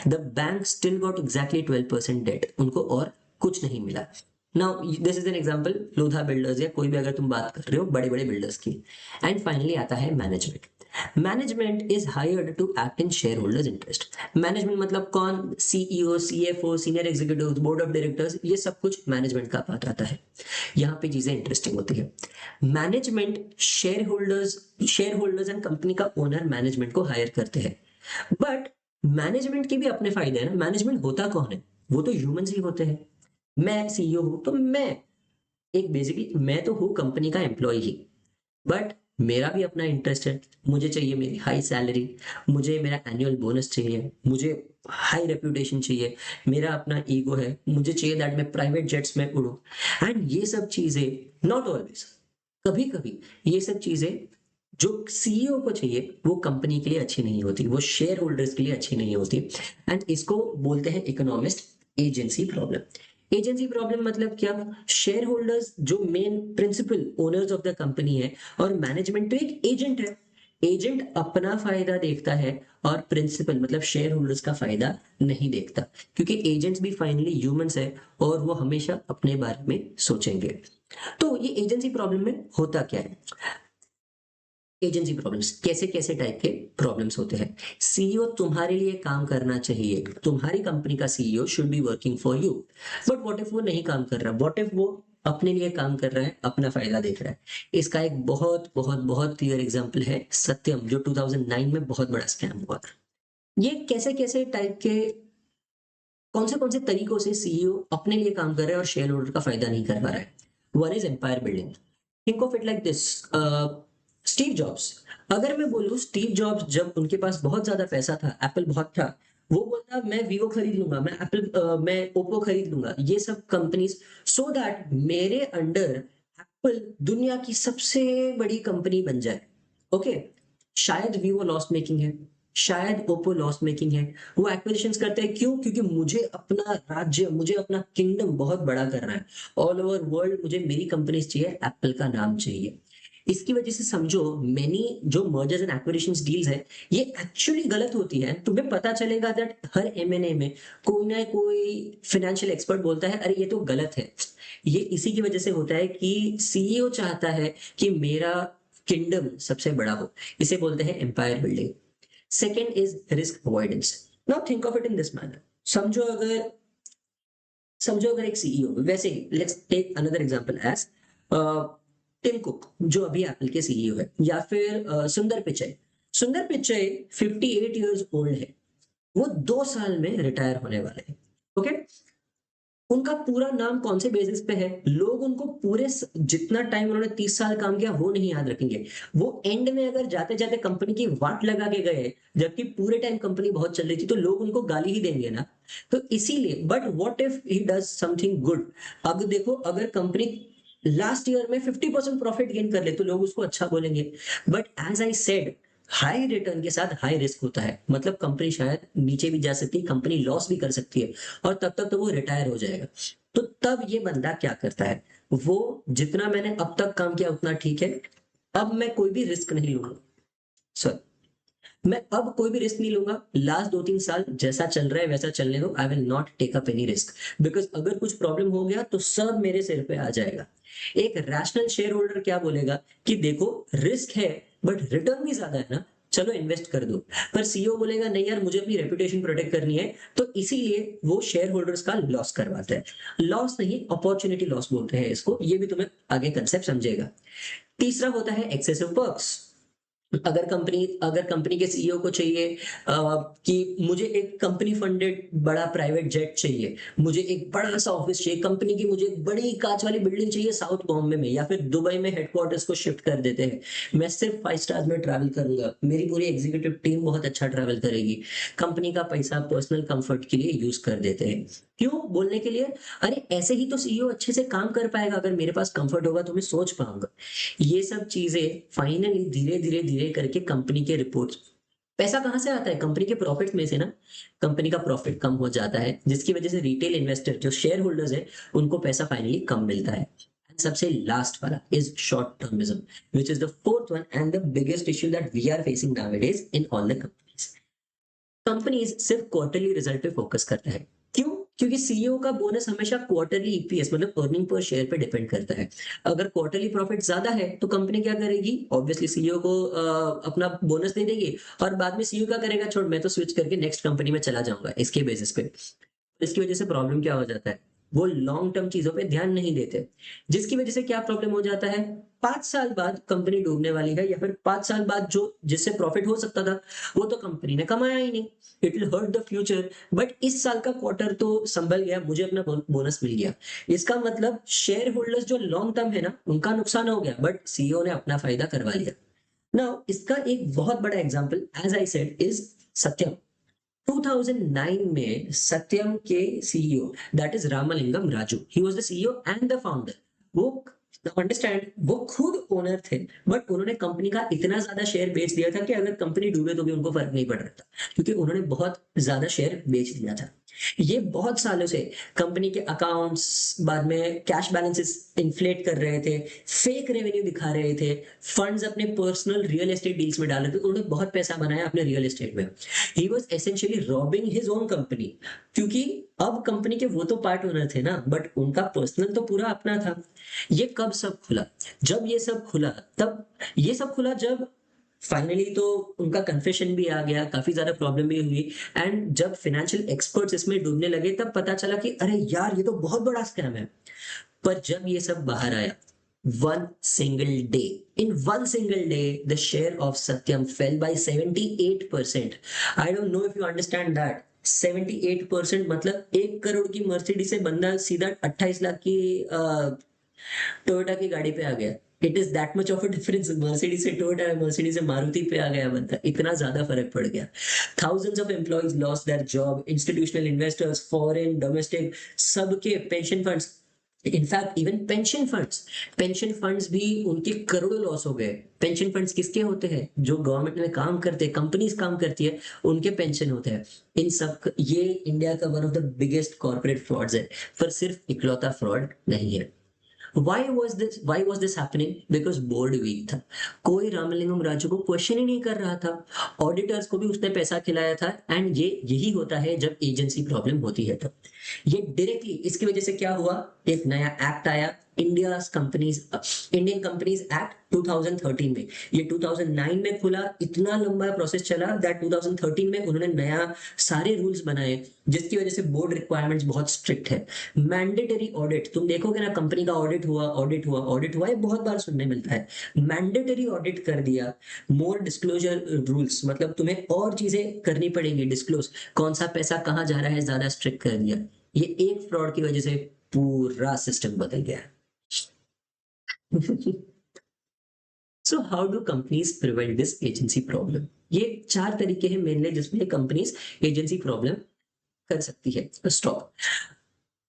The bank still got exactly 12% debt, उनको और कुछ नहीं मिला। Now this is an example, Lodha builders या कोई भी अगर तुम बात कर रहे हो बड़े बड़े बिल्डर्स की। एंड फाइनली आता है management. Management is hired to act in shareholders interest. Management मतलब कौन? CEO, CFO, senior executive, board of directors, ये सब कुछ मैनेजमेंट का पार्ट आता है। यहाँ पे चीजें इंटरेस्टिंग होती है। Management share holders and company का ओनर मैनेजमेंट को हायर करते हैं। बट मैनेजमेंट के भी अपने फायदे हैं ना। मैनेजमेंट होता कौन है? वो तो ह्यूमंस ही होते हैं। मैं सीईओ हूं तो मैं एक बेसिकली मैं तो हूँ कंपनी का एम्प्लॉय ही, बट मेरा भी अपना इंटरेस्ट है। मुझे चाहिए मेरी हाई सैलरी, मुझे मेरा एनुअल बोनस चाहिए, मुझे हाई रेपुटेशन चाहिए, मेरा अपना ईगो है, मुझे चाहिए दैट मैं प्राइवेट जेट्स में उड़ूं। एंड ये सब चीजें नॉट ऑलवेज, कभी कभी ये सब चीजें जो सीईओ को चाहिए वो कंपनी के लिए अच्छी नहीं होती, वो शेयर होल्डर्स के लिए अच्छी नहीं होती। एंड इसको बोलते हैं economist agency problem. Agency problem मतलब क्या? शेयर होल्डर्स जो main principal owners of the company है, और मैनेजमेंट तो एक एजेंट है। एजेंट अपना फायदा देखता है और प्रिंसिपल मतलब शेयर होल्डर्स का फायदा नहीं देखता, क्योंकि एजेंट्स भी फाइनली ह्यूमंस है और वो हमेशा अपने बारे में सोचेंगे। तो ये एजेंसी प्रॉब्लम में होता क्या है? एजेंसी प्रॉब्लम्स कैसे कैसे टाइप के प्रॉब्लम्स होते हैं? सीईओ तुम्हारे लिए काम करना चाहिए, तुम्हारी कंपनी का CEO should be working for you. But what if वो नहीं काम कर रहा? व्हाट इफ वो अपने लिए काम कर रहा है, अपना फायदा देख रहा है? इसका एक बहुत बहुत बहुत क्लियर एग्जांपल है सत्यम, जो 2009 में बहुत बड़ा स्कैम हुआ था। ये कैसे कैसे टाइप के, कौन से तरीकों से सीईओ अपने लिए काम कर रहा है और शेयर होल्डर का फायदा नहीं कर पा रहा है? One is empire building. Think of it like this. Steve Jobs, अगर मैं बोलूं स्टीव जॉब्स जब उनके पास बहुत ज्यादा पैसा था, एप्पल बहुत था, वो बोलता मैं वीवो खरीद लूंगा, मैं मैं ओप्पो खरीद लूंगा, ये सब कंपनीज, सो दैट मेरे अंडर एप्पल दुनिया की सबसे बड़ी कंपनी बन जाए। ओके, शायद वीवो लॉस मेकिंग है, शायद ओप्पो लॉस मेकिंग है, वो एक्विजिशंस करते हैं। क्यों? क्योंकि मुझे अपना राज्य, मुझे अपना किंगडम बहुत बड़ा करना है। ऑल ओवर वर्ल्ड मुझे मेरी कंपनीज चाहिए, एप्पल का नाम चाहिए। इसकी वजह से समझो मेनी जो मर्जर्स एंड एक्विजिशंस डील्स है, ये एक्चुअली गलत होती है। तुम्हें पता चलेगा दैट हर एमएनए में कोई ना कोई फाइनेंशियल एक्सपर्ट बोलता है अरे ये तो गलत है। ये इसी की वजह से होता है कि सीईओ चाहता है कि मेरा किंगडम सबसे बड़ा हो। इसे बोलते हैं empire building. Second is risk avoidance. Now think of it in this manner. समझो अगर समझो अगर एक सीईओ, वैसे ही let's take another example as Tim Cook, जो अभी एप्पल के सीईओ है, या फिर सुंदर पिचाई। सुंदर पिचाई 58 ईयर्स ओल्ड है, वो 2 साल में रिटायर होने वाले हैं। ओके, उनका पूरा नाम कौन से बेसिस पे है, लोग उनको पूरे जितना टाइम उन्होंने 30 साल काम किया वो नहीं याद रखेंगे। वो एंड में अगर जाते जाते कंपनी की वाट लगा के गए, जबकि पूरे टाइम कंपनी बहुत चल रही थी, तो लोग उनको गाली ही देंगे ना। तो इसीलिए, but what if he does something good. अब देखो, अगर कंपनी लास्ट ईयर में 50% प्रॉफिट गेन कर ले तो लोग उसको अच्छा बोलेंगे। But as I said, high return के साथ हाई रिस्क होता है, मतलब कंपनी शायद नीचे भी जा सकती है, कंपनी लॉस भी कर सकती है, और तब तक तो वो रिटायर हो जाएगा। तो तब ये बंदा क्या करता है, वो जितना मैंने अब तक काम किया उतना ठीक है, अब मैं कोई भी रिस्क नहीं लूंगा। सॉरी, मैं अब कोई भी रिस्क नहीं लूंगा, लास्ट 2-3 साल जैसा चल रहा है वैसा चलने दो, I will not take up any risk. Because अगर कुछ प्रॉब्लम हो गया तो सब मेरे सिर पे आ जाएगा। एक रैशनल शेयर होल्डर क्या बोलेगा कि देखो, रिस्क है बट रिटर्न भी ज्यादा है ना, चलो इन्वेस्ट कर दो। पर सीईओ बोलेगा नहीं यार, मुझे अपनी रेपुटेशन प्रोटेक्ट करनी है, तो इसीलिए वो शेयर होल्डर्स का लॉस करवाता है। लॉस नहीं, अपॉर्चुनिटी लॉस बोलते हैं इसको, ये भी तुम्हें आगे कंसेप्ट समझेगा। तीसरा होता है एक्सेसिव पर्क्स। अगर कंपनी के सीईओ को चाहिए कि मुझे एक कंपनी फंडेड बड़ा प्राइवेट जेट चाहिए, मुझे एक बड़ा सा ऑफिस चाहिए कंपनी की, मुझे एक बड़ी कांच वाली बिल्डिंग चाहिए साउथ बॉम्बे में, या फिर दुबई में हेडक्वार्टर्स को शिफ्ट कर देते हैं, मैं सिर्फ 5 स्टार में ट्रैवल करूंगा, मेरी पूरी एग्जीक्यूटिव टीम बहुत अच्छा ट्रैवल करेगी, कंपनी का पैसा पर्सनल कंफर्ट के लिए यूज कर देते हैं। क्यों बोलने के लिए, अरे ऐसे ही तो सीईओ अच्छे से काम कर पाएगा, अगर मेरे पास कंफर्ट होगा तो मैं सोच पाऊंगा। ये सब चीजें फाइनली धीरे धीरे धीरे करके कंपनी के रिपोर्ट्स, पैसा कहाँ से आता है, कंपनी के प्रॉफिट में से ना। कंपनी का प्रॉफिट कम हो जाता है, जिसकी वजह से रिटेल इन्वेस्टर जो शेयर होल्डर्स है उनको पैसा फाइनली कम मिलता है। सबसे लास्ट वाला is short termism, which is the fourth one and the biggest issue that we are facing nowadays in all the companies. Companies सिर्फ क्वार्टरली रिजल्ट पे फोकस करता है। क्यों? क्योंकि सीईओ का बोनस हमेशा क्वार्टरली ईपीएस मतलब अर्निंग पर शेयर पे डिपेंड करता है। अगर क्वार्टरली प्रॉफिट ज्यादा है तो कंपनी क्या करेगी, ऑब्वियसली सीईओ को अपना बोनस दे देगी, और बाद में सीईओ क्या करेगा, छोड़ मैं तो स्विच करके नेक्स्ट कंपनी में चला जाऊंगा इसके बेसिस पे। इसकी वजह से प्रॉब्लम क्या हो जाता है, वो लॉन्ग टर्म चीजों पे ध्यान नहीं देते, जिसकी वजह से क्या प्रॉब्लम हो जाता है, 5 साल बाद कंपनी डूबने वाली है, या फिर 5 साल बाद जो जिससे प्रॉफिट हो सकता था वो तो कंपनी ने कमाया ही नहीं। It will hurt the future. But इस साल का क्वार्टर तो संभल गया, मुझे अपना बोनस मिल गया, इसका मतलब शेयर होल्डर्स जो लॉन्ग टर्म है ना उनका नुकसान हो गया, बट सीईओ ने अपना फायदा करवा लिया। नाउ इसका एक बहुत बड़ा example as I said is Satyam. 2009 में सत्यम के CEO that is Ramalingam Raju, he was the CEO and the founder. वो अंडरस्टैंड, वो खुद ओनर थे, बट उन्होंने कंपनी का इतना ज्यादा शेयर बेच दिया था कि अगर कंपनी डूबे तो भी उनको फर्क नहीं पड़ रहा था, क्योंकि उन्होंने बहुत ज्यादा शेयर बेच दिया था। ये बहुत सालों से कंपनी के अकाउंट्स, बाद में कैश बैलेंसेस इन्फ्लेट कर रहे थे, फेक रेवेन्यू दिखा रहे थे, फंड्स अपने पर्सनल रियल एस्टेट डील्स में डाल रहे थे, उन्होंने बहुत पैसा बनाया अपने रियल एस्टेट में। He was essentially robbing his own company, क्योंकि अब कंपनी के वो तो पार्ट ओनर थे ना, बट उनका पर्सनल तो पूरा अपना था। ये कब सब खुला, जब ये सब खुला तब, ये सब खुला जब फाइनली तो उनका कन्फेशन भी आ गया, काफी ज्यादा प्रॉब्लम भी हुई, एंड जब फाइनेंशियल एक्सपर्ट्स इसमें डूबने लगे तब पता चला कि अरे यार ये तो बहुत बड़ा स्कैम है। पर जब ये सब बाहर आया, one single day, in one single day the share of Satyam fell by 78%. I don't know if you understand that, 78% मतलब 1 करोड़ की मर्सिडीज से बंदा सीधा 28 लाख की टोयोटा की गाड़ी पे आ गया। It is that much of a difference, Mercedes से टोयोटा, मर्सिडीज से मारुति पे आ गया बंदा, इतना ज्यादा फर्क पड़ गया। Thousands of employees lost their job, institutional investors, foreign, domestic, सबके pension funds, in fact even pension funds भी उनके करोड़ों लॉस हो गए। पेंशन फंड्स किसके होते हैं, जो गवर्नमेंट में काम करते हैं, कंपनीज काम करती है, उनके पेंशन होते हैं। इन सब, ये इंडिया का one of the biggest corporate frauds है, पर सिर्फ इकलौता फ्रॉड नहीं है। Why was this happening? Because board weak था, कोई रामलिंगम राजू को क्वेश्चन ही नहीं कर रहा था, ऑडिटर्स को भी उसने पैसा खिलाया था, एंड ये यही होता है जब एजेंसी प्रॉब्लम होती है तब। ये डायरेक्टली इसकी वजह से क्या हुआ, एक नया एक्ट आया, इंडियन कंपनीज एक्ट 2013 में। ये 2009 में खुला, इतना लंबा प्रोसेस चला दैट 2013 में उन्होंने नया सारे रूल्स बनाए, जिसकी वजह से बोर्ड रिक्वायरमेंट्स बहुत स्ट्रिक्ट है। मैंडेटरी ऑडिट, तुम देखोगे ना कंपनी का ऑडिट हुआ, ऑडिट हुआ, ऑडिट हुआ, ये बहुत बार सुनने मिलता है। मैंडेटरी ऑडिट कर दिया, मोर डिस्क्लोजर रूल्स, मतलब तुम्हें और चीजें करनी पड़ेंगी, डिस्क्लोज कौन सा पैसा कहाँ जा रहा है, ज्यादा स्ट्रिक्ट कर दिया। ये एक फ्रॉड की वजह से पूरा सिस्टम बदल गया। So how do companies prevent this agency problem? ये 4 तरीके हैं मेनली जिसमें कंपनीज एजेंसी प्रॉब्लम कर सकती है स्टॉप।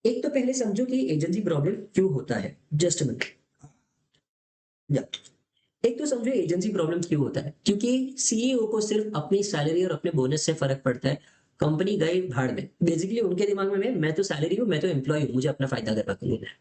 एक तो पहले समझो कि एजेंसी प्रॉब्लम क्यों होता है। Just minute. एक तो समझो एजेंसी प्रॉब्लम क्यों होता है, क्योंकि सीईओ को सिर्फ अपनी सैलरी और अपने बोनस से फर्क पड़ता है। कंपनी गई भाड़ में, बेसिकली उनके दिमाग में मैं तो सैलरी हूँ, मैं तो एम्प्लॉय हूँ, मुझे अपना फायदा करना है।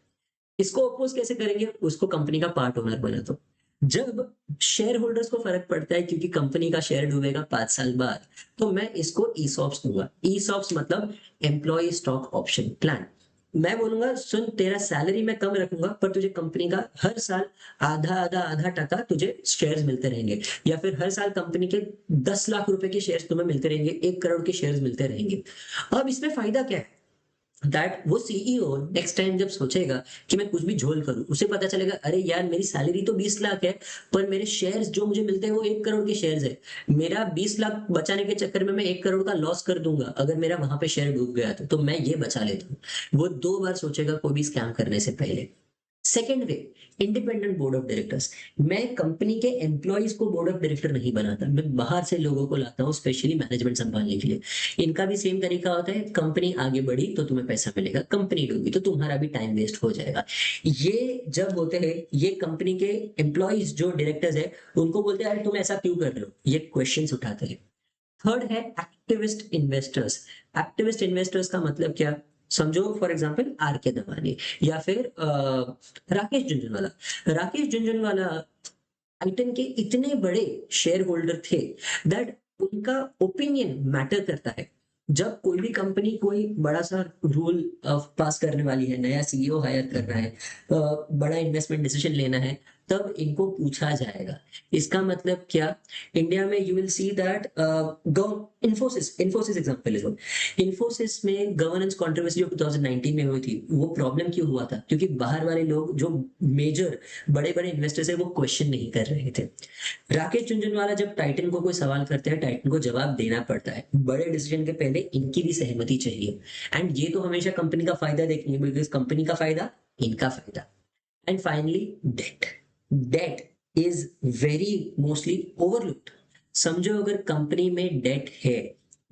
इसको अपोज कैसे करेंगे? उसको कंपनी का पार्ट ओनर बना दो। जब शेयर होल्डर्स को फर्क पड़ता है क्योंकि कंपनी का शेयर डूबेगा 5 साल बाद, तो मैं इसको ईसॉप्स दूंगा। ईसॉप्स मतलब एम्प्लॉय स्टॉक ऑप्शन प्लान। मैं बोलूंगा सुन, तेरा सैलरी मैं कम रखूंगा पर तुझे कंपनी का हर साल आधा आधा आधा टका तुझे शेयर्स मिलते रहेंगे, या फिर हर साल कंपनी के 10 लाख रुपए के शेयर्स तुम्हें मिलते रहेंगे, 1 करोड़ के शेयर्स मिलते रहेंगे। अब इसमें फायदा क्या है? दैट वो सीईओ नेक्स्ट टाइम जब सोचेगा कि मैं कुछ भी झोल करूं, उसे पता चलेगा अरे यार मेरी सैलरी तो 20 लाख है, पर मेरे शेयर्स जो मुझे मिलते हैं वो 1 करोड़ के शेयर्स है। मेरा 20 लाख बचाने के चक्कर में मैं 1 करोड़ का लॉस कर दूंगा अगर मेरा वहां पे शेयर डूब गया तो मैं ये बचा लेता हूँ। वो 2 बार सोचेगा कोई भी स्कैम करने से पहले। Second way, independent board of directors. मैं कंपनी के एम्प्लॉयज को बोर्ड ऑफ डायरेक्टर नहीं बनाता, मैं बाहर से लोगों को लाता हूँ स्पेशली मैनेजमेंट संभालने के लिए। इनका भी सेम तरीका होता है, कंपनी आगे बढ़ी तो तुम्हें पैसा मिलेगा, कंपनी डूबी तो तुम्हारा भी टाइम वेस्ट हो जाएगा। ये जब होते हैं, ये कंपनी के एम्प्लॉयज जो डायरेक्टर्स है उनको बोलते हैं अरे तुम ऐसा क्यों कर रहे हो, ये क्वेश्चन उठाते हैं। थर्ड है एक्टिविस्ट इन्वेस्टर्स। एक्टिविस्ट इन्वेस्टर्स का मतलब क्या? समझो फॉर एग्जांपल आर के दवानी, या फिर राकेश झुंझुनवाला। राकेश झुंझुनवाला टाइटन के इतने बड़े शेयर होल्डर थे दैट उनका ओपिनियन मैटर करता है। जब कोई भी कंपनी कोई बड़ा सा रूल पास करने वाली है, नया सीईओ हायर करना है, बड़ा इन्वेस्टमेंट डिसीजन लेना है, तब इनको पूछा जाएगा। इसका मतलब क्या? इंडिया में you will see that Infosys Infosys example लो। इन्फोसिस में गवर्नेंस कंट्रोवर्सी जो 2019 में हुई थी, वो प्रॉब्लम क्यों हुआ था? क्योंकि बाहर वाले लोग जो मेजर बड़े बड़े इन्वेस्टर्स है वो क्वेश्चन नहीं कर रहे थे। राकेश झुनझुनवाला जब टाइटन को कोई सवाल करते हैं, टाइटन को जवाब देना पड़ता है। बड़े डिसीजन के पहले इनकी भी सहमति चाहिए। एंड ये तो हमेशा कंपनी का फायदा देखेंगे, बिकॉज कंपनी का फायदा इनका फायदा। And finally debt. Debt is very mostly overlooked. समझो अगर कंपनी में डेट है,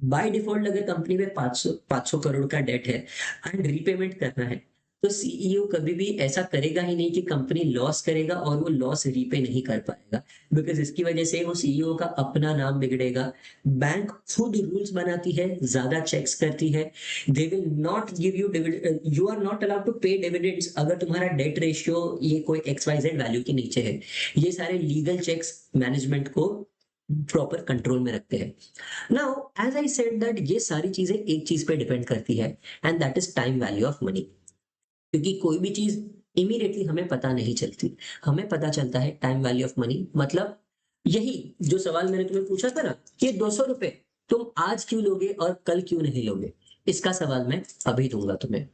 बाय डिफॉल्ट अगर कंपनी में 500 करोड़ का डेट है एंड रीपेमेंट करना है, तो सीईओ कभी भी ऐसा करेगा ही नहीं कि कंपनी लॉस करेगा और वो लॉस रीपे नहीं कर पाएगा, बिकॉज इसकी वजह से वो सीईओ का अपना नाम बिगड़ेगा। बैंक खुद रूल्स बनाती है, ज्यादा चेक्स करती है। They will not give you dividend, you are not allowed to pay dividends अगर तुम्हारा डेट रेशियो ये कोई XYZ वैल्यू के नीचे है। ये सारे लीगल चेक्स मैनेजमेंट को प्रॉपर कंट्रोल में रखते हैं। Now as I said that ये सारी चीजें एक चीज पे डिपेंड करती है, and that is time value of money. क्योंकि कोई भी चीज इमीडिएटली हमें पता नहीं चलती, हमें पता चलता है टाइम वैल्यू ऑफ मनी। मतलब यही जो सवाल मैंने तुम्हें पूछा था ना कि 200 रुपए तुम आज क्यों लोगे और कल क्यों नहीं लोगे, इसका सवाल मैं अभी दूंगा तुम्हें।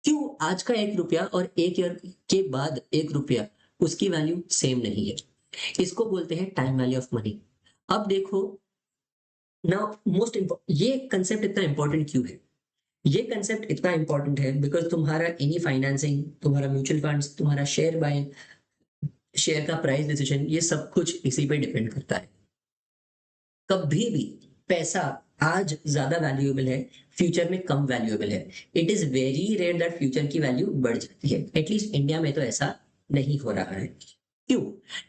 क्यों आज का 1 रुपया और 1 ईयर के बाद 1 रुपया, उसकी वैल्यू सेम नहीं है? इसको बोलते हैं टाइम वैल्यू ऑफ मनी। अब देखो, नाउ मोस्ट ये कंसेप्ट इतना इंपॉर्टेंट क्यों है? ये कंसेप्ट इतना इंपॉर्टेंट है बिकॉज तुम्हारा एनी फाइनेंसिंग, तुम्हारा म्यूचुअल फंड्स, तुम्हारा शेयर बाइंग, शेयर का प्राइस डिसीजन, ये सब कुछ इसी पे डिपेंड करता है। कभी भी पैसा आज ज्यादा वैल्यूएबल है, फ्यूचर में कम वैल्यूएबल है। It is very rare that future की वैल्यू बढ़ जाती है, एटलीस्ट इंडिया में तो ऐसा नहीं हो रहा है। क्यों?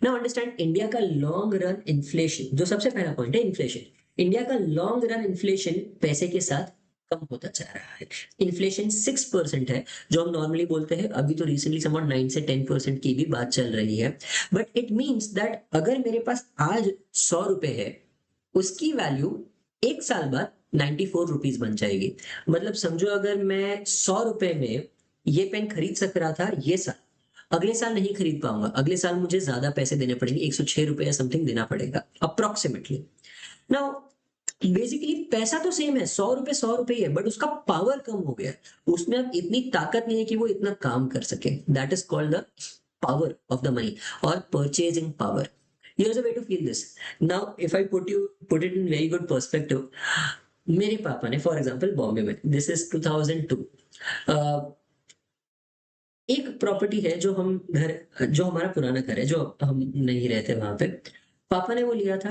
नाउ अंडरस्टैंड इंडिया का लॉन्ग रन इन्फ्लेशन, जो सबसे पहला पॉइंट है इन्फ्लेशन। इंडिया का लॉन्ग रन इन्फ्लेशन पैसे के साथ कम होता जा रहा है। इन्फ्लेशन 6% है, जो हम नॉर्मली बोलते हैं। अभी तो रिसेंटली समवन 9 से 10% की भी बात चल रही है। बट इट मीन्स दैट अगर मेरे पास आज 100 रुपए है, उसकी वैल्यू 1 साल बाद 94 रुपीज बन जाएगी। मतलब समझो अगर मैं 100 रुपए में ये पेन खरीद सक रहा था ये साल, अगले साल नहीं खरीद पाऊंगा, अगले साल मुझे ज्यादा पैसे देने पड़ेंगे, 106 रुपए या समथिंग देना पड़ेगा अप्रोक्सीमेटली। नाउ बेसिकली पैसा तो सेम है, 100 रुपए 100 रुपए ही है, बट उसका पावर कम हो गया। उसमें अब इतनी ताकत नहीं है कि वो इतना काम कर सके। That is called the power of the money और purchasing power. Here's a way to feel this. Now, if I put it in very good perspective, मेरे पापा ने फॉर एग्जांपल बॉम्बे में, दिस इज 2002, एक प्रॉपर्टी है जो हम घर, जो हमारा पुराना घर है, जो हम नहीं रहते वहां पे, पापा ने वो लिया था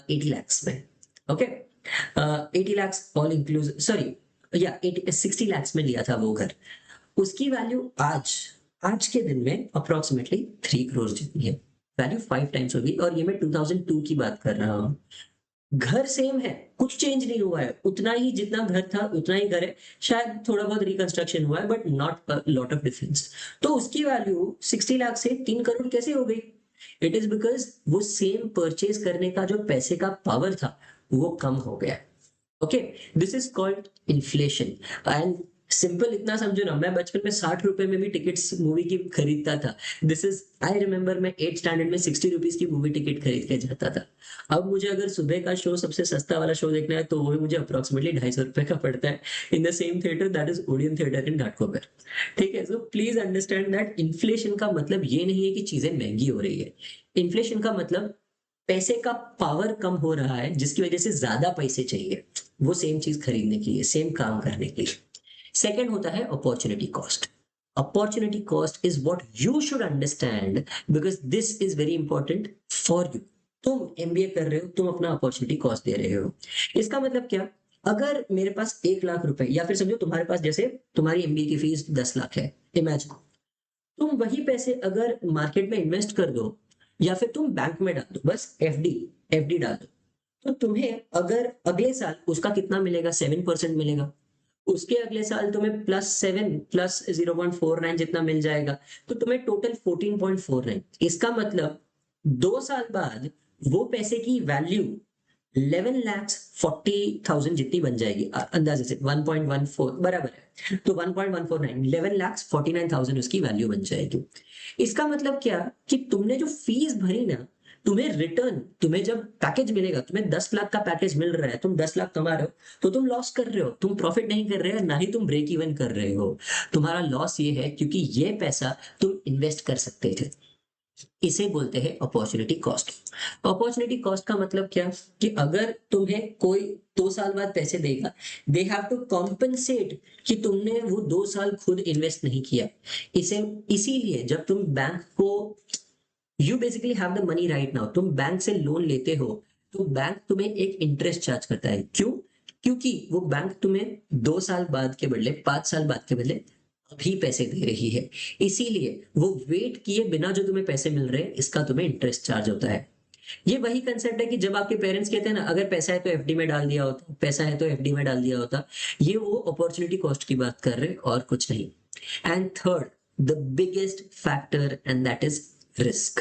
80 lakhs में। Okay, 80 lakhs all inclusive, sorry, या 60 lakhs में लिया था वो घर। उसकी वैल्यू आज, आज के दिन में अप्रोक्सीमेटली 3 crore जितनी है, वैल्यू 5 times होगी। और ये मैं 2002 की बात कर रहा हूँ। घर सेम है, कुछ चेंज नहीं हुआ है, उतना ही जितना घर था उतना ही घर है, शायद थोड़ा बहुत रिकंस्ट्रक्शन हुआ है, but not lot of difference. तो उसकी वैल्यू 60 लाख से 3 करोड़ कैसे हो गई? इट इज बिकॉज वो सेम परचेज करने का जो पैसे का पावर था वो कम हो गया। Okay, this is called inflation. And simple इतना समझो ना, मैं बचपन में 60 रुपए में भी टिकट्स मूवी की खरीदता था। दिस इज, आई रिमेम्बर, मैं 8 स्टैंडर्ड में 60 रुपीज की मूवी टिकट खरीद के जाता था। अब मुझे अगर सुबह का शो, सबसे सस्ता वाला शो देखना है, तो वो भी मुझे अप्रोक्सीमेटली 250 रुपए का पड़ता है, in the same theatre, that is Odeon theatre in Ghatkopar. ठीक है, so please understand that inflation का मतलब ये नहीं है कि चीजें महंगी हो रही है। इन्फ्लेशन का मतलब पैसे का पावर कम हो रहा है, जिसकी वजह से ज्यादा पैसे चाहिए वो सेम चीज खरीदने के लिए, सेम काम करने के लिए। सेकंड होता है opportunity cost. Opportunity cost is what you should understand, because this is very important for you. तुम एमबीए कर रहे हो, तुम अपना अपॉर्चुनिटी कॉस्ट दे रहे हो। इसका मतलब क्या? अगर मेरे पास 1 लाख रुपए, या फिर समझो तुम्हारे पास, जैसे तुम्हारी एमबीए की फीस 10 लाख है, इमेजिन, तुम वही पैसे अगर मार्केट में इन्वेस्ट कर दो, या फिर तुम बैंक में डाल दो, बस एफडी, एफडी डाल दो, तो तुम्हें अगर अगले साल उसका कितना मिलेगा, 7% मिलेगा। उसके अगले साल तुम्हें +7 +0.49 जितना मिल जाएगा, तो तुम्हें टोटल 14.49। इसका मतलब 2 साल बाद वो पैसे की वैल्यू 11,40,000 जितनी बन जाएगी, अंदाजे से 1.14 बराबर है, तो 1.149, 11,49,000 उसकी वैल्यू बन जाएगी। इसका मतलब क्या कि तुमने जो फीस भरी ना, तुम्हें रिटर्न, तुम्हें जब पैकेज मिलेगा, तुम्हें 10 लाख का पैकेज मिल रहा है, तुम 10 लाख कमा रहे हो, तो तुम लॉस कर रहे हो, तुम प्रॉफिट नहीं कर रहे हो, ना ही तुम ब्रेक इवन कर रहे हो। तुम्हारा लॉस ये है क्योंकि ये पैसा तुम इन्वेस्ट कर सकते थे। इसे बोलते हैं अपॉर्चुनिटी कॉस्ट। अपॉर्चुनिटी कॉस्ट का मतलब क्या, कि अगर तुम्हें कोई 2 साल बाद पैसे देगा, दे हैव टू कॉम्पनसेट कि तुमने वो 2 साल खुद इन्वेस्ट नहीं किया। इसे, इसीलिए जब तुम बैंक को, you basically have the money right now, तुम बैंक से लोन लेते हो, तो बैंक तुम्हें एक इंटरेस्ट चार्ज करता है। क्यों? क्योंकि वो बैंक तुम्हें 2 साल बाद के बदले, 5 साल बाद के बदले अभी पैसे दे रही है। इसीलिए वो वेट किए बिना जो तुम्हें पैसे मिल रहे हैं, इसका तुम्हें इंटरेस्ट चार्ज होता है। ये वही कंसेप्ट है कि जब आपके पेरेंट्स कहते हैं ना, अगर पैसा है तो एफडी में डाल दिया होता, पैसा है तो एफडी में डाल दिया होता। ये वो अपॉर्चुनिटी कॉस्ट की बात कर रहे हैं और कुछ नहीं। And third, the biggest factor, and that is risk.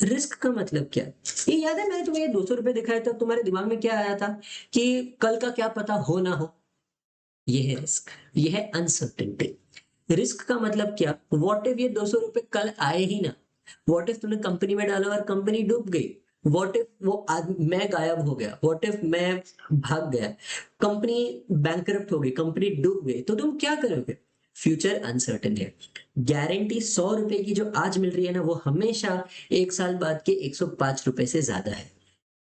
Risk का मतलब क्या? ये याद है मैंने तुम्हें ये 200 रुपए दिखाया था, तुम्हारे दिमाग में क्या आया था कि कल का क्या पता हो ना हो? ये है रिस्क, ये है अनसर्टेनिटी। रिस्क का मतलब क्या? व्हाट इफ ये 200 रुपए कल आए ही ना? व्हाट इफ तुमने कंपनी में डाला और कंपनी डूब गई? व्हाट इफ वो आदमी, मैं गायब हो गया? व्हाट इफ मैं भाग गया, कंपनी बैंकरप्ट हो गई, कंपनी डूब गई, तो तुम क्या करोगे? फ्यूचर अनसर्टेन है। गारंटी 100 रुपए की जो आज मिल रही है ना, वो हमेशा 1 साल बाद के 105 रुपए से ज्यादा है।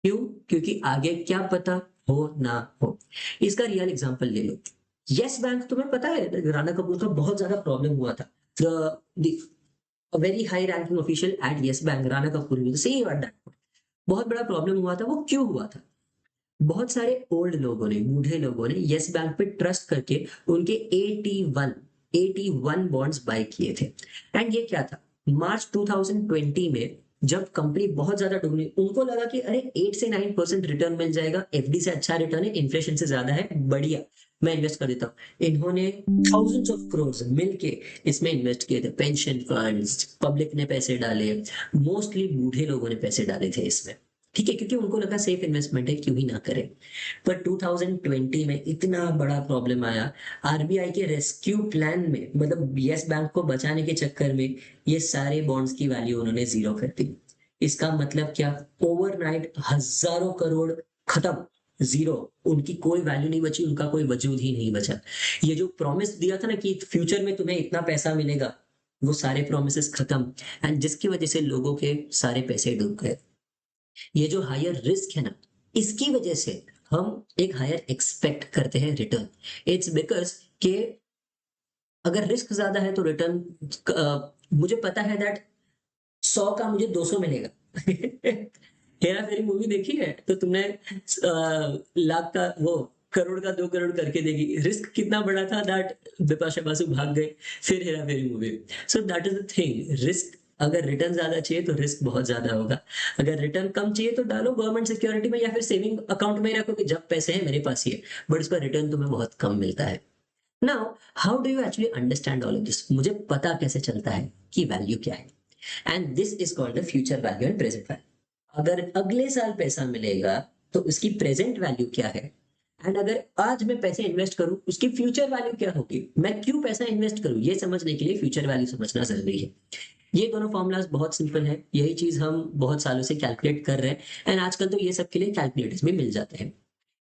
क्यों? क्योंकि आगे क्या पता हो ना हो। इसका रियल एग्जांपल ले लो। यस बैंक, तुम्हें पता है राणा कपूर का बहुत ज्यादा प्रॉब्लम हुआ था। A very high ranking official eight yes bank, Rana Kapoor will say at that, बहुत बड़ा प्रॉब्लम हुआ था। वो क्यों हुआ था? बहुत सारे ओल्ड लोगों ने, बूढ़े लोगों ने यस बैंक पे ट्रस्ट करके उनके 81 बॉन्ड्स बाय किए थे। एंड ये क्या था, मार्च 2020 में जब कंपनी बहुत ज्यादा डूबी, उनको लगा कि अरे 8 से 9% रिटर्न मिल जाएगा, एफडी से अच्छा रिटर्न है, इन्फ्लेशन से ज्यादा है, बढ़िया, मैं इन्वेस्ट कर देता हूँ। इन्होंने थाउजेंड्स ऑफ करोड़ मिलके इसमें इन्वेस्ट किए थे, पेंशन फंड्स, पब्लिक ने पैसे डाले, मोस्टली बूढ़े लोगों ने पैसे डाले थे इसमें। ठीक है, क्योंकि उनको लगा सेफ इन्वेस्टमेंट है, क्यों ही ना करें। पर 2020 में इतना बड़ा प्रॉब्लम आया, आरबीआई के रेस्क्यू प्लान में, मतलब यस बैंक को बचाने के चक्कर में, ये सारे बॉन्ड्स की वैल्यू उन्होंने जीरो कर दी। इसका मतलब क्या? ओवरनाइट हजारों करोड़ खत्म, जीरो, उनकी कोई वैल्यू नहीं बची, उनका कोई वजूद ही नहीं बचा। ये जो प्रॉमिस दिया था ना कि फ्यूचर में तुम्हें इतना पैसा मिलेगा, वो सारे प्रोमिस खत्म। एंड जिसकी वजह से लोगों के सारे पैसे डूब गए। ये जो हायर रिस्क है ना, इसकी वजह से हम एक हायर एक्सपेक्ट करते हैं रिटर्न। इट्स बिकॉज के अगर रिस्क ज्यादा है तो रिटर्न मुझे पता है दैट 100 का मुझे 200 मिलेगा। हेरा फेरी मूवी देखी है तो तुमने लाख का वो करोड़ का 2 करोड़ करके देगी। रिस्क कितना बड़ा था दैट बिपाशा बासु भाग गए फिर Hera Pheri movie. So that is the thing, risk अगर रिटर्न ज्यादा चाहिए तो रिस्क बहुत ज्यादा होगा, अगर रिटर्न कम चाहिए तो डालो गवर्नमेंट सिक्योरिटी में या फिर सेविंग अकाउंट में ही रखो कि जब पैसे हैं मेरे पास ही है, बट उसका रिटर्न तुम्हें बहुत कम मिलता है। Now how do you actually understand all of this, मुझे पता कैसे चलता है कि वैल्यू क्या है। And this is called the future value and present value. अगर अगले साल पैसा मिलेगा तो उसकी प्रेजेंट वैल्यू क्या है, एंड अगर आज मैं पैसे इन्वेस्ट करूं उसकी फ्यूचर वैल्यू क्या होगी, मैं क्यों पैसा इन्वेस्ट करूं, ये समझने के लिए फ्यूचर वैल्यू समझना जरूरी है। ये दोनों फॉर्मूलाज बहुत सिंपल है, यही चीज हम बहुत सालों से कैलकुलेट कर रहे हैं, एंड आजकल तो ये सब के लिए कैलकुलेटर्स भी मिल जाते हैं।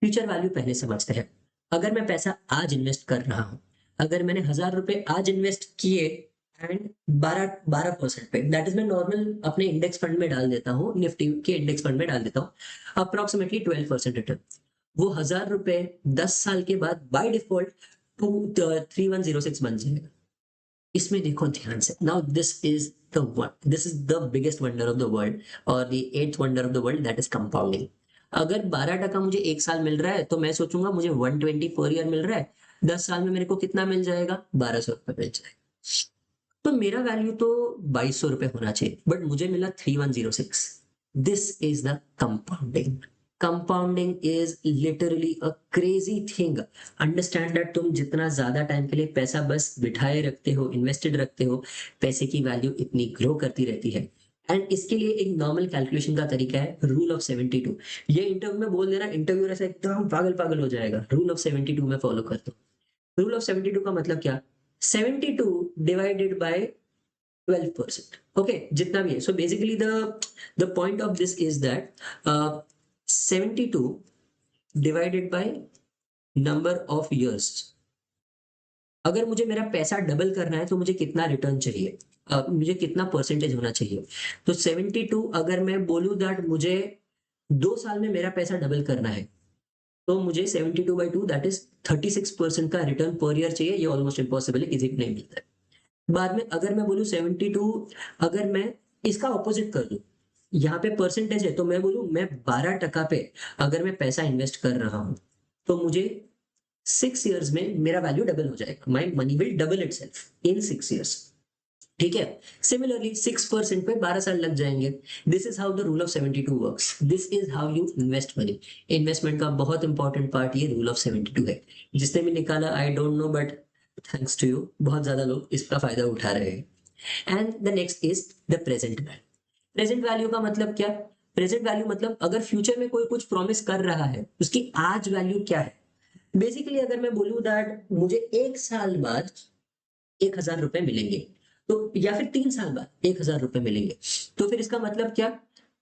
फ्यूचर वैल्यू पहले समझते हैं। अगर मैं पैसा आज इन्वेस्ट कर रहा हूं, अगर मैंने 1,000 रुपए आज इन्वेस्ट किए एंड 12% पे, दैट इज मैं नॉर्मल अपने इंडेक्स फंड में डाल देता हूँ, निफ्टी के इंडेक्स फंड में डाल देता हूँ, अप्रोक्सीमेटली 12% रिटर्न। वो 1,000 रुपए 10 साल के बाद बाय डिफॉल्ट 3106 बन जाएगा। इसमें देखो ध्यान से, now this is the biggest wonder of the world, और the eighth wonder of the world, that is compounding. अगर 12% मुझे एक साल मिल रहा है तो मैं सोचूंगा मुझे 120 पर ईयर मिल रहा है, 10 साल में मेरे को कितना मिल जाएगा, 1,200 रुपये मिल जाएगा। तो मेरा वैल्यू तो 2,200 रुपये होना चाहिए, बट मुझे मिला 3106। This is the compounding. Compounding is literally a crazy thing. Understand that तुम जितना ज्यादा टाइम के लिए पैसा बस बिठाए रखते हो, इन्वेस्टेड रखते हो, पैसे की वैल्यू इतनी ग्रो करती रहती है। एंड इसके लिए एक नॉर्मल कैलकुलेशन का तरीका है रूल ऑफ 72। ये इंटरव्यू में बोल देना, इंटरव्यूअर ऐसा एकदम पागल पागल हो जाएगा, रूल ऑफ 72 में फॉलो कर दो। रूल ऑफ 72 का मतलब क्या, 72 डिवाइडेड बाय 12%, ओके, जितना भी है। So basically the point of this is that 72 divided by number of years. अगर मुझे मेरा पैसा डबल करना है तो मुझे कितना रिटर्न चाहिए, मुझे कितना परसेंटेज होना चाहिए। तो 72, अगर मैं बोलूं दैट मुझे 2 साल में मेरा पैसा डबल करना है, तो मुझे 72/2 दैट इज 36% का रिटर्न पर ईयर चाहिए। ये ऑलमोस्ट इम्पॉसिबल है, किसी को नहीं मिलता है। बाद में अगर मैं बोलूं 72, अगर मैं इसका ऑपोजिट कर दूं, यहाँ पे परसेंटेज है तो मैं बोलूं मैं 12% पे अगर मैं पैसा इन्वेस्ट कर रहा हूं तो मुझे 6 ईयर्स में मेरा वैल्यू डबल हो जाएगा, my money will double itself in 6 years. ठीक है, सिमिलरली 6% पे 12 साल लग जाएंगे। This is how the rule of 72 works, this is how you invest money. Investment का बहुत इंपॉर्टेंट पार्ट ये रूल ऑफ 72 है। जिसने भी निकाला I don't know, but thanks to you, बहुत ज्यादा लोग इसका फायदा उठा रहे हैं। And the next is the present value. Present value का मतलब क्या, प्रेजेंट वैल्यू मतलब अगर फ्यूचर में कोई कुछ प्रॉमिस कर रहा है उसकी आज वैल्यू क्या है। बेसिकली अगर मैं बोलूं दैट मुझे 1 साल बाद 1,000 रुपए मिलेंगे, तो या फिर 3 साल बाद 1,000 रुपए मिलेंगे, तो फिर इसका मतलब क्या,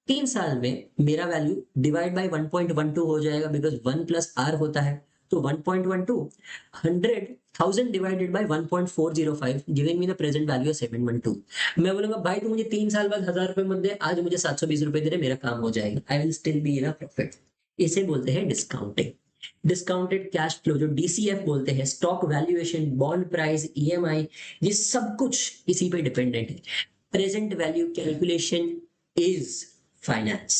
3 साल में मेरा वैल्यू डिवाइड बाय 1.12 हो जाएगा, बिकॉज 1 + r होता है। तो 1.12 100,000 divided by 1.405 giving me the present value 712। मैं बोलूंगा भाई तू मुझे 3 साल बाद 1,000 रुपए मत दे, आज मुझे 720 रुपए दे दे, मेरा काम हो जाएगा, I will still be in a profit. इसे बोलते हैं डिस्काउंटिंग। डिस्काउंटेड कैश फ्लो जो डीसीएफ बोलते हैं, stock valuation, bond price, EMI, ये सब कुछ इसी पे डिपेंडेंट है। Present value calculation is finance.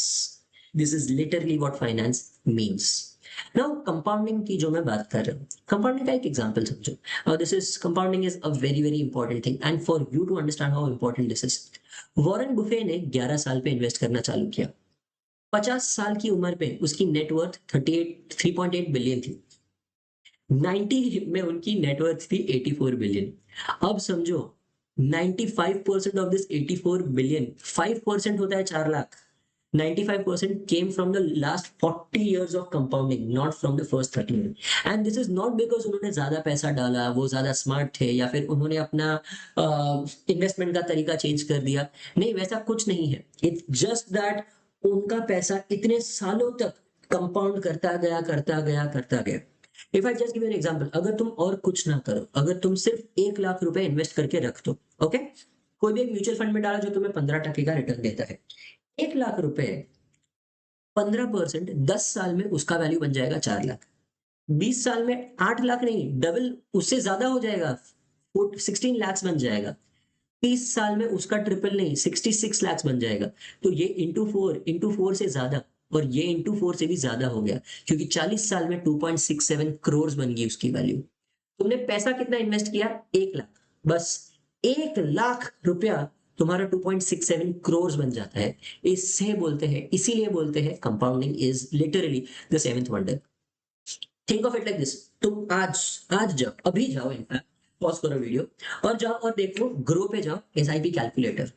This is literally what finance means. Now compounding की जो मैं बात कर रहा हूँ, कंपाउंडिंग का एक एग्जांपल समझो, और this is compounding is a very very important thing, and for you to understand how important this is, Warren Buffett ने 11 साल पे इन्वेस्ट करना चालू किया। 50 साल की उम्र पे उसकी नेटवर्थ 3.8 बिलियन थी। 90 में उनकी नेटवर्थ थी 84 बिलियन। अब समझो 95% ऑफ दिस 84 बिलियन, 5% होता है 4 lakh. 95% came from the last 40 years of compounding, not from the first 30 years. And this is not because उन्होंने ज्यादा पैसा डाला, वो ज्यादा स्मार्ट थे, या फिर उन्होंने अपना इन्वेस्टमेंट का तरीका चेंज कर दिया, नहीं वैसा कुछ नहीं है। इट्स जस्ट दैट उनका पैसा इतने सालों तक कंपाउंड करता गया। If I just give an example, अगर तुम और कुछ ना करो, अगर तुम सिर्फ 1 लाख रुपए इन्वेस्ट करके रख दो, ओके, कोई भी एक म्यूचुअल फंड में डाला जो तुम्हें 15% का रिटर्न देता है, 1 लाख रुपए 15%, 10 साल में उसका वैल्यू बन जाएगा 4 लाख। 20 साल में 8 लाख नहीं, डबल उससे ज्यादा हो जाएगा, 16 लाख बन जाएगा। 30 साल में उसका ट्रिपल नहीं, 66 लाख बन जाएगा। तो ये इंटू फोर से ज्यादा, और ये इंटू फोर से भी ज्यादा हो गया, क्योंकि 40 साल में 2.67 करोड़ बन गई उसकी वैल्यू। तुमने पैसा कितना इन्वेस्ट किया? 1 लाख। बस 1 लाख रुपया तुम्हारा 2.67 करोड़ बन जाता है। इससे बोलते हैं, इसीलिए बोलते हैं compounding is literally the seventh wonder. Think of it like this. तुम आज जाओ, अभी जाओ, इनफैक्ट पॉज करो वीडियो और जाओ और देखो, ग्रो पे जाओ, एसआईपी कैलकुलेटर।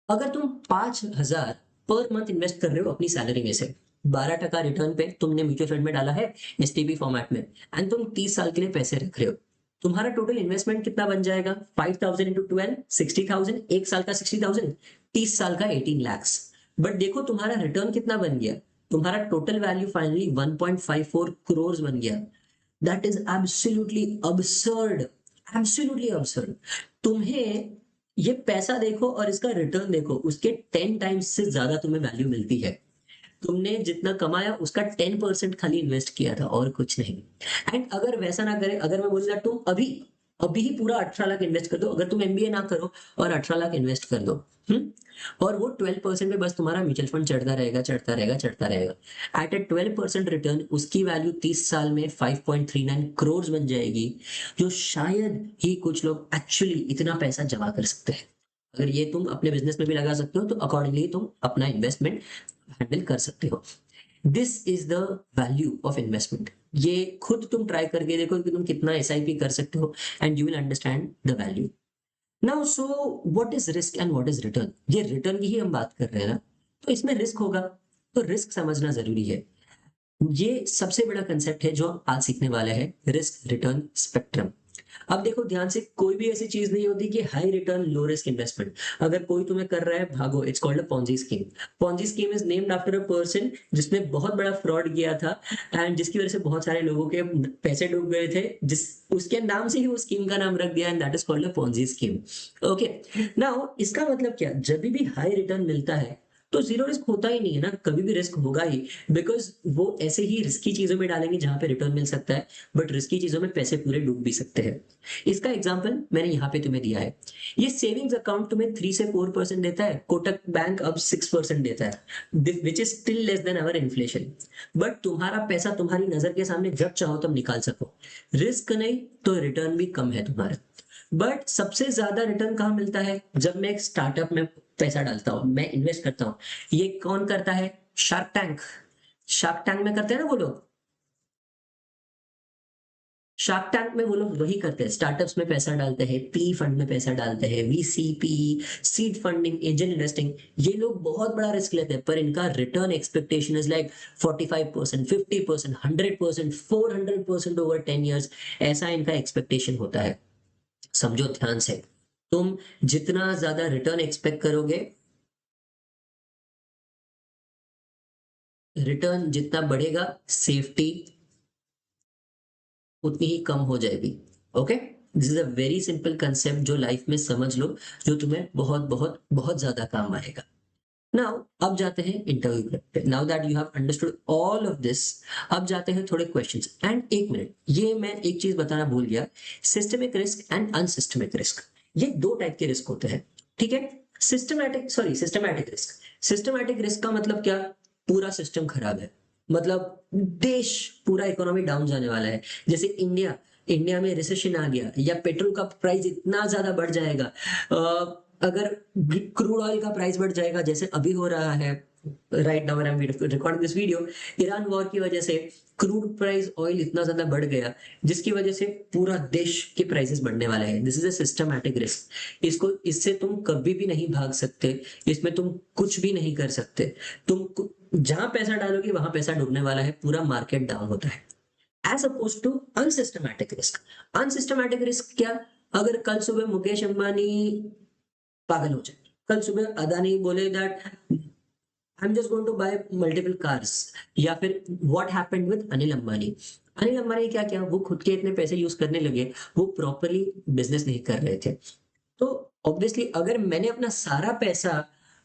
अगर तुम 5,000 पर मंथ इन्वेस्ट कर रहे हो अपनी सैलरी में से, 12% रिटर्न पे तुमने म्यूचुअल फंड में डाला है, एसटीपी फॉर्मेट में, एंड तुम 30 साल के लिए पैसे रख रहे हो, तुम्हारा टोटल इन्वेस्टमेंट कितना बन जाएगा? 5,000 इंटू 12, 60,000। एक साल का 60,000, 30 साल का 18 लैक्स। बट देखो तुम्हारा रिटर्न कितना बन गया, तुम्हारा टोटल वैल्यू फाइनली 1.54 करोड़ बन गया। That is absolutely absurd, absolutely absurd. तुम्हें ये पैसा देखो और इसका रिटर्न देखो, उसके 10 टाइम्स से ज्यादा तुम्हें वैल्यू मिलती है। तुमने जितना कमाया उसका 10% खाली इन्वेस्ट किया था, और कुछ नहीं। एंड अगर वैसा ना करे, अगर मैं बोलूंगा तुम अभी अभी ही पूरा 18 लाख इन्वेस्ट कर दो, अगर तुम एमबीए ना करो और 18 लाख इन्वेस्ट कर दो, और वो 12% पे बस तुम्हारा म्यूचुअल फंड चढ़ता रहेगा, चढ़ता रहेगा, चढ़ता रहेगा। एट ए 12% रिटर्न उसकी वैल्यू 30 साल में 5.39 करोड़ बन जाएगी, जो शायद ही कुछ लोग एक्चुअली इतना पैसा जमा कर सकते हैं। अगर ये तुम अपने बिजनेस में भी लगा सकते हो तो अकॉर्डिंगली तुम अपना इन्वेस्टमेंट हैंडल कर सकते हो। This is the value of investment. ये खुद तुम ट्राई करके देखो कि तुम कितना एसआईपी कर सकते हो, and you will understand the value. Now so what is risk and what is return? ये रिटर्न की ही हम बात कर रहे हैं ना, तो इसमें रिस्क होगा, तो रिस्क समझना जरूरी है। ये सबसे बड़ा कंसेप्ट है जो हम आज सीखने वाले हैं, रिस्क रिटर्न स्पेक्ट्रम। अब देखो ध्यान से, कोई भी ऐसी चीज नहीं होती कि high return low risk investment. अगर कोई तुम्हें कर रहा है, भागो, it's called a Ponzi scheme. Ponzi scheme is named after a person जिसने बहुत बड़ा फ्रॉड किया था, एंड जिसकी वजह से बहुत सारे लोगों के पैसे डूब गए थे, जिस उसके नाम से ही वो स्कीम का नाम रख दिया, and that is called a Ponzi scheme. Okay, now इसका मतलब क्या, जब भी हाई रिटर्न मिलता है तो जीरो रिस्क होता ही नहीं है ना, कभी भी रिस्क होगा ही, बिकॉज वो ऐसे ही रिस्की चीजों में डालेंगे जहां पे रिटर्न मिल सकता है, बट रिस्की चीजों में पैसे पूरे डूब भी सकते हैं। इसका एग्जाम्पल मैंने यहाँ पे तुम्हें दिया है। ये सेविंग्स अकाउंट तुम्हें 3 से 4% देता है, कोटक बैंक अब 6% देता है, which is still less than our inflation. But तुम्हारा पैसा तुम्हारी नजर के सामने जब चाहो तब निकाल सको, रिस्क नहीं तो रिटर्न भी कम है तुम्हारा। बट सबसे ज्यादा रिटर्न कहाँ मिलता है? जब मैं एक स्टार्टअप में पैसा डालता हूँ, मैं इन्वेस्ट करता हूँ। ये कौन करता है? Shark tank. शार्क टैंक में करते हैं ना वो लोग, शार्क टैंक में वो लोग वही करते हैं, स्टार्टअप्स में पैसा डालते हैं, पी फंड में पैसा डालते हैं, VCP, seed funding, angel investing. ये लोग बहुत बड़ा रिस्क लेते हैं, पर इनका return expectation is like 45%, 50%, 100%, 400% over 10 years। ऐसा इनका एक्सपेक्टेशन होता है। समझो ध्यान से, तुम जितना ज्यादा रिटर्न एक्सपेक्ट करोगे, रिटर्न जितना बढ़ेगा, सेफ्टी उतनी ही कम हो जाएगी। Okay, this is a very simple concept, जो लाइफ में समझ लो, जो तुम्हें बहुत बहुत बहुत ज्यादा काम आएगा। नाउ अब जाते हैं इंटरव्यू पे। Now that you have understood all of this, अब जाते हैं थोड़े क्वेश्चंस। एंड एक मिनट, ये मैं एक चीज बताना भूल गया, सिस्टमिक रिस्क एंड अनसिस्टमिक रिस्क, ये दो टाइप के रिस्क होते हैं। ठीक है, सिस्टमैटिक रिस्क। सिस्टमैटिक रिस्क का मतलब क्या? पूरा सिस्टम खराब है, मतलब देश, पूरा इकोनॉमी डाउन जाने वाला है। जैसे इंडिया, इंडिया में रिसेशन आ गया, या पेट्रोल का प्राइस इतना ज्यादा बढ़ जाएगा, अगर क्रूड ऑयल का प्राइस बढ़ जाएगा जैसे अभी हो रहा है, right now I am recording this video, Iran war की वजह से क्रूड प्राइस ऑयल इतना ज्यादा बढ़ गया, जिसकी वजह से पूरा देश के प्राइसेस बढ़ने वाले हैं। This is a systematic risk. इसको, इससे तुम कभी भी नहीं भाग सकते, इसमें तुम कुछ भी नहीं कर सकते। जहां पैसा डालोगे वहां पैसा डूबने वाला है, पूरा मार्केट डाउन होता है। As opposed to unsystematic risk. Unsystematic risk क्या? अगर कल सुबह मुकेश अंबानी पागल हो जाए, कल सुबह अदानी बोले that I am just going to buy multiple cars, या फिर what happened with Anil Ambani. Anil Ambani क्या किया, वो खुद के इतने पैसे यूज करने लगे, वो प्रॉपरली बिजनेस नहीं कर रहे थे। तो ऑब्वियसली अगर मैंने अपना सारा पैसा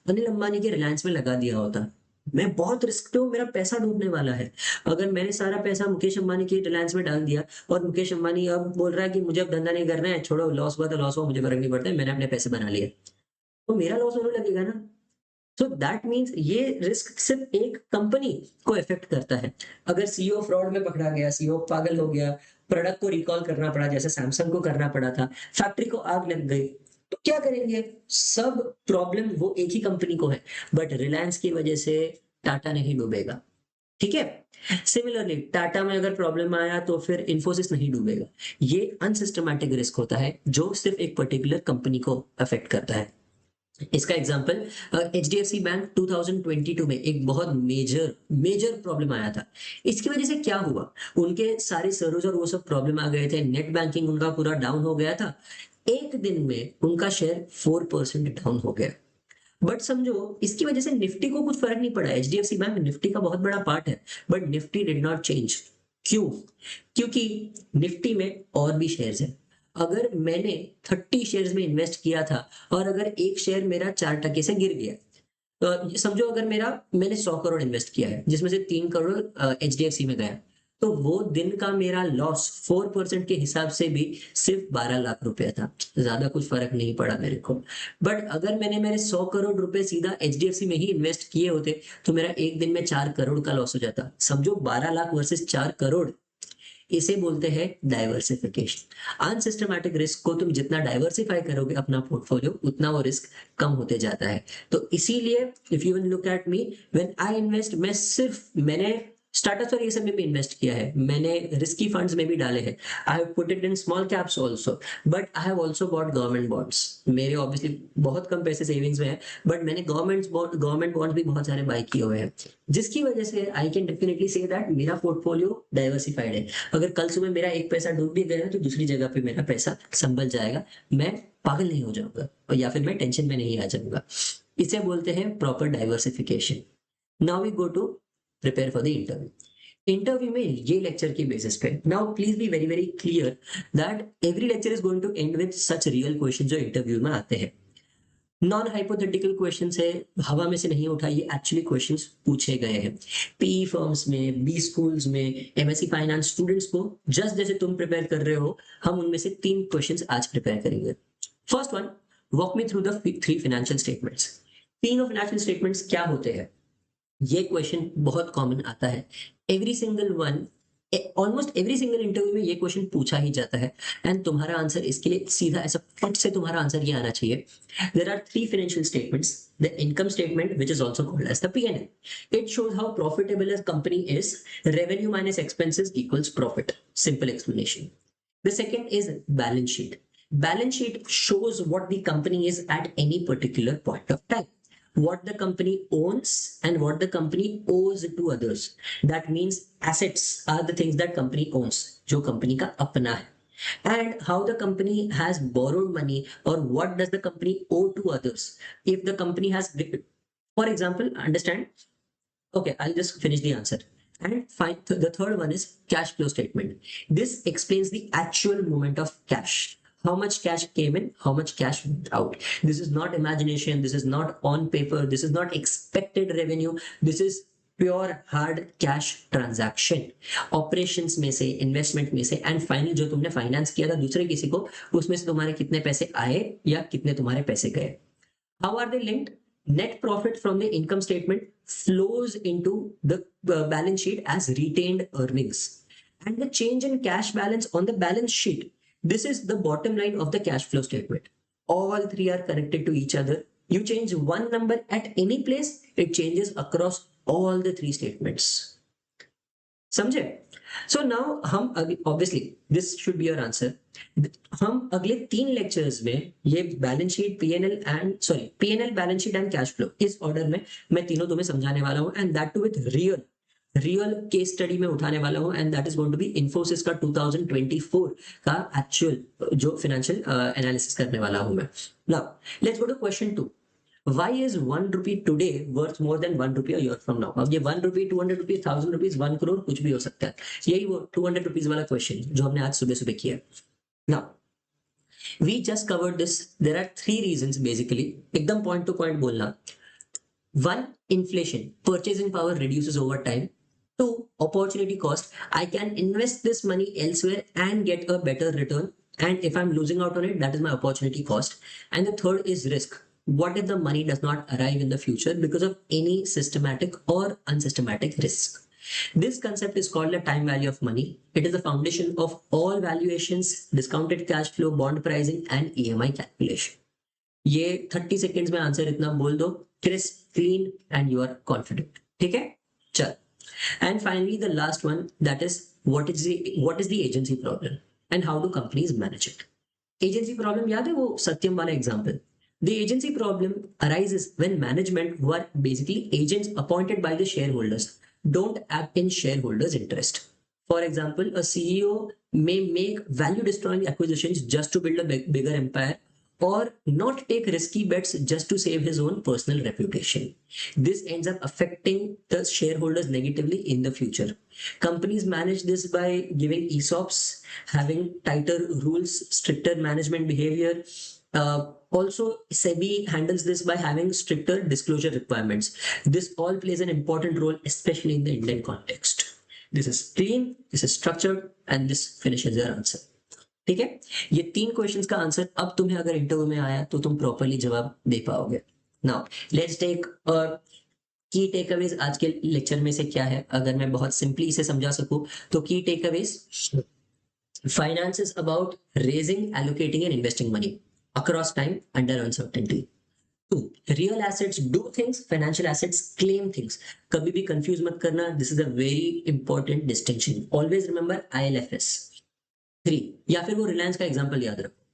अनिल अंबानी के रिलायंस में लगा दिया होता, मैं बहुत रिस्क हूँ, मेरा पैसा डूबने वाला है। अगर मैंने सारा पैसा मुकेश अंबानी की रिलायंस में डाल दिया और मुकेश अंबानी अब बोल रहा है कि मुझे अब धंधा नहीं करना है, छोड़ो, लॉस हुआ तो लॉस हुआ, मुझे फर्क नहीं पड़ता है, मैंने अपने पैसे बना लिए, तो मेरा लॉस होने लगेगा ना। सो दैट मीन्स ये रिस्क सिर्फ एक कंपनी को इफेक्ट करता है। अगर सीईओ फ्रॉड में पकड़ा गया, सीईओ पागल हो गया, प्रोडक्ट को रिकॉल करना पड़ा जैसे सैमसंग को करना पड़ा था, फैक्ट्री को आग लग गई, तो क्या करेंगे? सब प्रॉब्लम वो एक ही कंपनी को है, बट रिलायंस की वजह से टाटा नहीं डूबेगा। ठीक है। सिमिलरली टाटा में अगर प्रॉब्लम आया तो फिर इन्फोसिस नहीं डूबेगा। ये अनसिस्टमैटिक रिस्क होता है जो सिर्फ एक पर्टिकुलर कंपनी को अफेक्ट करता है। इसका एग्जांपल एचडीएफसी बैंक 2022 में एक बहुत मेजर मेजर प्रॉब्लम आया था। इसकी वजह से क्या हुआ, उनके सारे सर्वर्स और वो सब प्रॉब्लम आ गए थे, नेट बैंकिंग उनका पूरा डाउन हो गया था। एक दिन में उनका शेयर 4% डाउन हो गया। बट समझो इसकी वजह से निफ्टी को कुछ फर्क नहीं पड़ा। एचडीएफसी बैंक निफ्टी का बहुत बड़ा पार्ट है, but Nifty did not change. क्यों? क्योंकि निफ्टी में और भी शेयर्स हैं। अगर मैंने 30 शेयर्स में इन्वेस्ट किया था और अगर एक शेयर मेरा 4% से गिर गया, तो समझो अगर मैंने 100 करोड़ इन्वेस्ट किया है जिसमें से 3 करोड़ एचडीएफसी में गया, तो वो दिन का मेरा लॉस 4% के हिसाब से भी सिर्फ 12 लाख रुपया था। ज्यादा कुछ फर्क नहीं पड़ा मेरे को। बट अगर मैंने मेरे 100 करोड़ रुपए सीधा एचडीएफसी में ही इन्वेस्ट किए होते तो मेरा एक दिन में 4 करोड़ का लॉस हो जाता। समझो 12 लाख वर्सेस 4 करोड़, इसे बोलते हैं डाइवर्सिफिकेशन। अनसिस्टमैटिक रिस्क को तुम जितना डाइवर्सिफाई करोगे अपना पोर्टफोलियो, उतना वो रिस्क कम होते जाता है। तो इसीलिए if you look at me, when I invest, मैंने स्टार्टअप्स और ये सब में भी इन्वेस्ट किया है, मैंने रिस्की फंड्स में भी डाले हैं। I have put it in small caps also, but I have also bought government bonds. मेरे ऑब्वियसली बहुत कम पैसे सेविंग्स में है, बट मैंने गवर्नमेंट बॉन्ड्स भी बहुत सारे बाय किए हुए हैं, जिसकी वजह से I can definitely say that मेरा पोर्टफोलियो डाइवर्सिफाइड है। अगर कल सुबह मेरा एक पैसा डूब भी गया तो दूसरी जगह पे मेरा पैसा संभल जाएगा, मैं पागल नहीं हो जाऊंगा और या फिर मैं टेंशन में नहीं आ जाऊंगा। इसे बोलते हैं proper diversification. Now we go to prepare for the interview. Interview में ये लेक्चर की बेसिस पे, now please be very very clear that every lecture is going to end with such real question जो इंटरव्यू में आते हैं। Non hypothetical questions है, हवा में से नहीं उठा, ये एक्चुअली क्वेश्चंस पूछे गए हैं पीई फर्म्स में, बी स्कूल्स में, एमएससी फाइनेंस स्टूडेंट्स को जस्ट जैसे तुम प्रिपेयर कर रहे हो, हम उनमें से 3 क्वेश्चंस आज प्रिपेयर करेंगे। First one, walk me through the 3 financial statements. तीनों फाइनेंशियल स्टेटमेंट्स क्या होते हैं? ये क्वेश्चन बहुत कॉमन आता है, every single one, almost every single interview में ये क्वेश्चन पूछा ही जाता है। एंड तुम्हारा आंसर इसके लिए सीधा ऐसा फट से तुम्हारा आंसर ये आना चाहिए। There are 3 financial statements. The income statement, which is also called as the P&L. It shows how profitable a company is. Revenue minus expenses equals profit. Simple explanation. The second is balance sheet. Balance sheet shows what the company is at any particular point of time, what the company owns and what the company owes to others. That means assets are the things that company owns, जो company का अपना है, and how the company has borrowed money or what does the company owe to others. If the company has, for example, understand, okay, I'll just finish the answer. And fine, the third one is cash flow statement. This explains the actual movement of cash. How much cash came in, how much cash went out. This is not imagination, this is not on paper, this is not expected revenue, this is pure hard cash transaction, operations में से, investment में से, and final जो तुमने finance किया था दूसरे किसी को, उसमें से तुम्हारे कितने पैसे आए या कितने तुम्हारे पैसे गए। How are they linked? Net profit from the income statement flows into the balance sheet as retained earnings. And the change in cash balance on the balance sheet, this is the bottom line of the cash flow statement. All three are connected to each other. You change one number at any place, it changes across all the 3 statements. समझे? So now हम obviously this should be your answer. हम अगले 3 lectures में ये balance sheet, PNL, balance sheet and cash flow, इस order में मैं तीनों तुम्हें समझाने वाला हूँ, and that too with real case study में उठाने वाला हूँ, and that is going to be Infosys का 2024 का एक्चुअल जो फाइनेंशियल एनालिसिस करने वाला हूँ मैं। Now let's go to question 2। Why is 1 rupee today worth more than 1 rupee a year from now? अब ये 1 rupee, 200 rupees, 1000 rupees, 1 crore कुछ भी हो सकता है। यही वो 200 rupees वाला क्वेश्चन जो हमने आज सुबह सुबह किया। Now, we just covered this. There are 3 reasons basically. एकदम point to point बोलना। One, inflation, purchasing power reduces over time. Two, opportunity cost, I can invest this money elsewhere and get a better return, and if I'm losing out on it, that is my opportunity cost. And the third is risk, what if the money does not arrive in the future because of any systematic or unsystematic risk. This concept is called the time value of money. It is the foundation of all valuations, discounted cash flow, bond pricing, and EMI calculation. ये 30 seconds में answer इतना बोल दो, crisp, clean, and you are confident. ठीक है? चल. And finally, the last one, that is what is the agency problem and how do companies manage it? Agency problem याद है वो सत्यम वाला example. The agency problem arises when management, who are basically agents appointed by the shareholders, don't act in shareholders' interest. For example, a CEO may make value destroying acquisitions just to build a bigger empire, or not take risky bets just to save his own personal reputation. This ends up affecting the shareholders negatively in the future. Companies manage this by giving ESOPs, having tighter rules, stricter management behavior. Also, SEBI handles this by having stricter disclosure requirements. This all plays an important role, especially in the Indian context. This is clean, this is structured, and this finishes your answer. ठीक है, ये 3 questions का answer अब तुम्हें अगर interview में आया तो तुम प्रॉपर्ली जवाब दे पाओगे. नाउ लेट्स टेक की टेकअवेज आज के लेक्चर में से क्या है. अगर मैं बहुत सिंपली इसे समझा सकूं तो की takeaways, finance is about raising, allocating and investing money across time under uncertainty. 2, real assets do things, financial assets claim things. कभी भी कंफ्यूज मत करना, this is a very important distinction. Always remember ILFS. 3, या फिर वो रिलायंस का example याद रखो.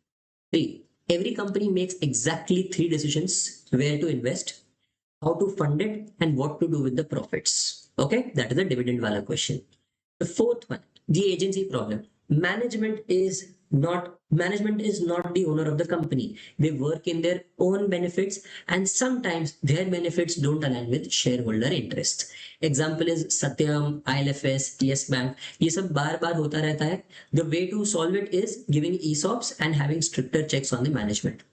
3, every company makes exactly 3 decisions: where to invest, how to fund it, and what to do with the profits. Okay, that is a dividend wala question. The 4th one, the agency problem. Management is not the owner of the company. They work in their own benefits, and sometimes their benefits don't align with shareholder interests. Example is Satyam, ILFS, Yes Bank. ये सब बार बार होता रहता है. The way to solve it is giving ESOPs and having stricter checks on the management.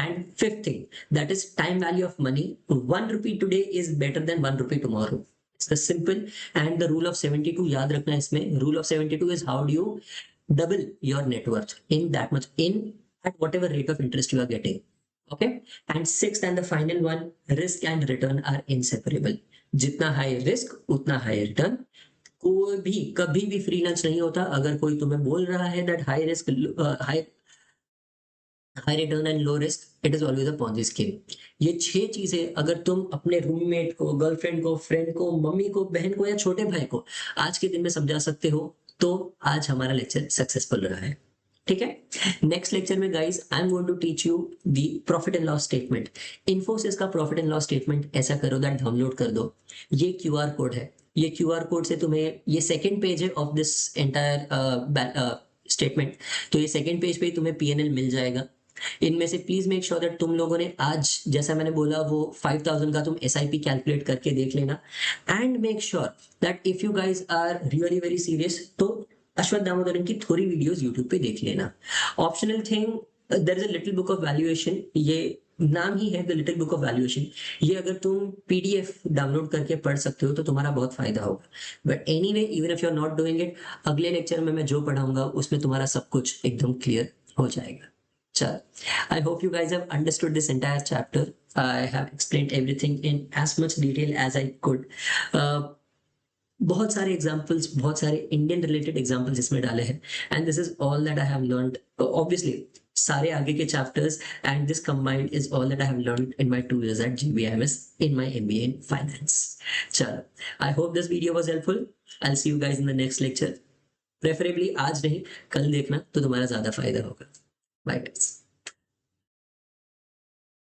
And 5th thing, that is time value of money. 1 rupee today is better than 1 rupee tomorrow. It's the simple. And the rule of 72 याद रखना इसमें. Rule of 72 is how do you double your net worth in that much, in at whatever rate of interest you are getting. Okay. And 6th and the final one, risk and return are inseparable. जितना high risk उतना high return. कोई भी कभी भी free lunch नहीं होता. अगर कोई तुम्हें बोल रहा है that high risk, high return and low risk, it is always a Ponzi scheme. ये 6 चीजें अगर तुम अपने रूममेट को, गर्लफ्रेंड को, फ्रेंड को, मम्मी को, बहन को या छोटे भाई को आज के दिन में समझा सकते हो तो आज हमारा लेक्चर सक्सेसफुल रहा है. ठीक है. नेक्स्ट लेक्चर में guys I am going to teach you the profit and loss statement. Infosys का प्रॉफिट एंड लॉस स्टेटमेंट ऐसा करो दैट डाउनलोड कर दो. ये क्यूआर कोड है. ये क्यूआर कोड से तुम्हें, ये सेकंड पेज है ऑफ दिस एंटायर स्टेटमेंट. तो ये सेकंड पेज पे ही तुम्हें पीएनएल मिल जाएगा. इनमें से प्लीज मेक श्योर दैट तुम लोगों ने आज, जैसा मैंने बोला, वो 5000 का तुम SIP कैलकुलेट करके देख लेना. And make sure that if you guys are really very serious तो अश्वत्थ दामोदरन की थोड़ी वीडियोस यूट्यूब पे देख लेना. Optional thing, there is a little book of valuation. ये नाम ही है the little book of valuation. ये अगर तुम PDF डाउनलोड करके पढ़ सकते हो तो तुम्हारा बहुत फायदा होगा. But anyway, even if you are not doing it, अगले लेक्चर में मैं जो पढ़ाऊंगा उसमें तुम्हारा सब कुछ एकदम क्लियर हो जाएगा. चल, I hope you guys have understood this entire chapter. I have explained everything in as much detail as I could. बहुत सारे एग्जाम्पल्स, बहुत सारे इंडियन रिलेटेड एग्जाम्पल्स इसमें डाले हैं. And this is all that I have learned. Obviously सारे आगे के chapters, and this combined is all that I have learned in my 2 years at GBIMS in my MBA in finance. चलो, I hope this video was helpful. I'll see you guys in the next lecture. Preferably आज नहीं, कल देखना तो तुम्हारा ज्यादा फायदा होगा. Bye guys.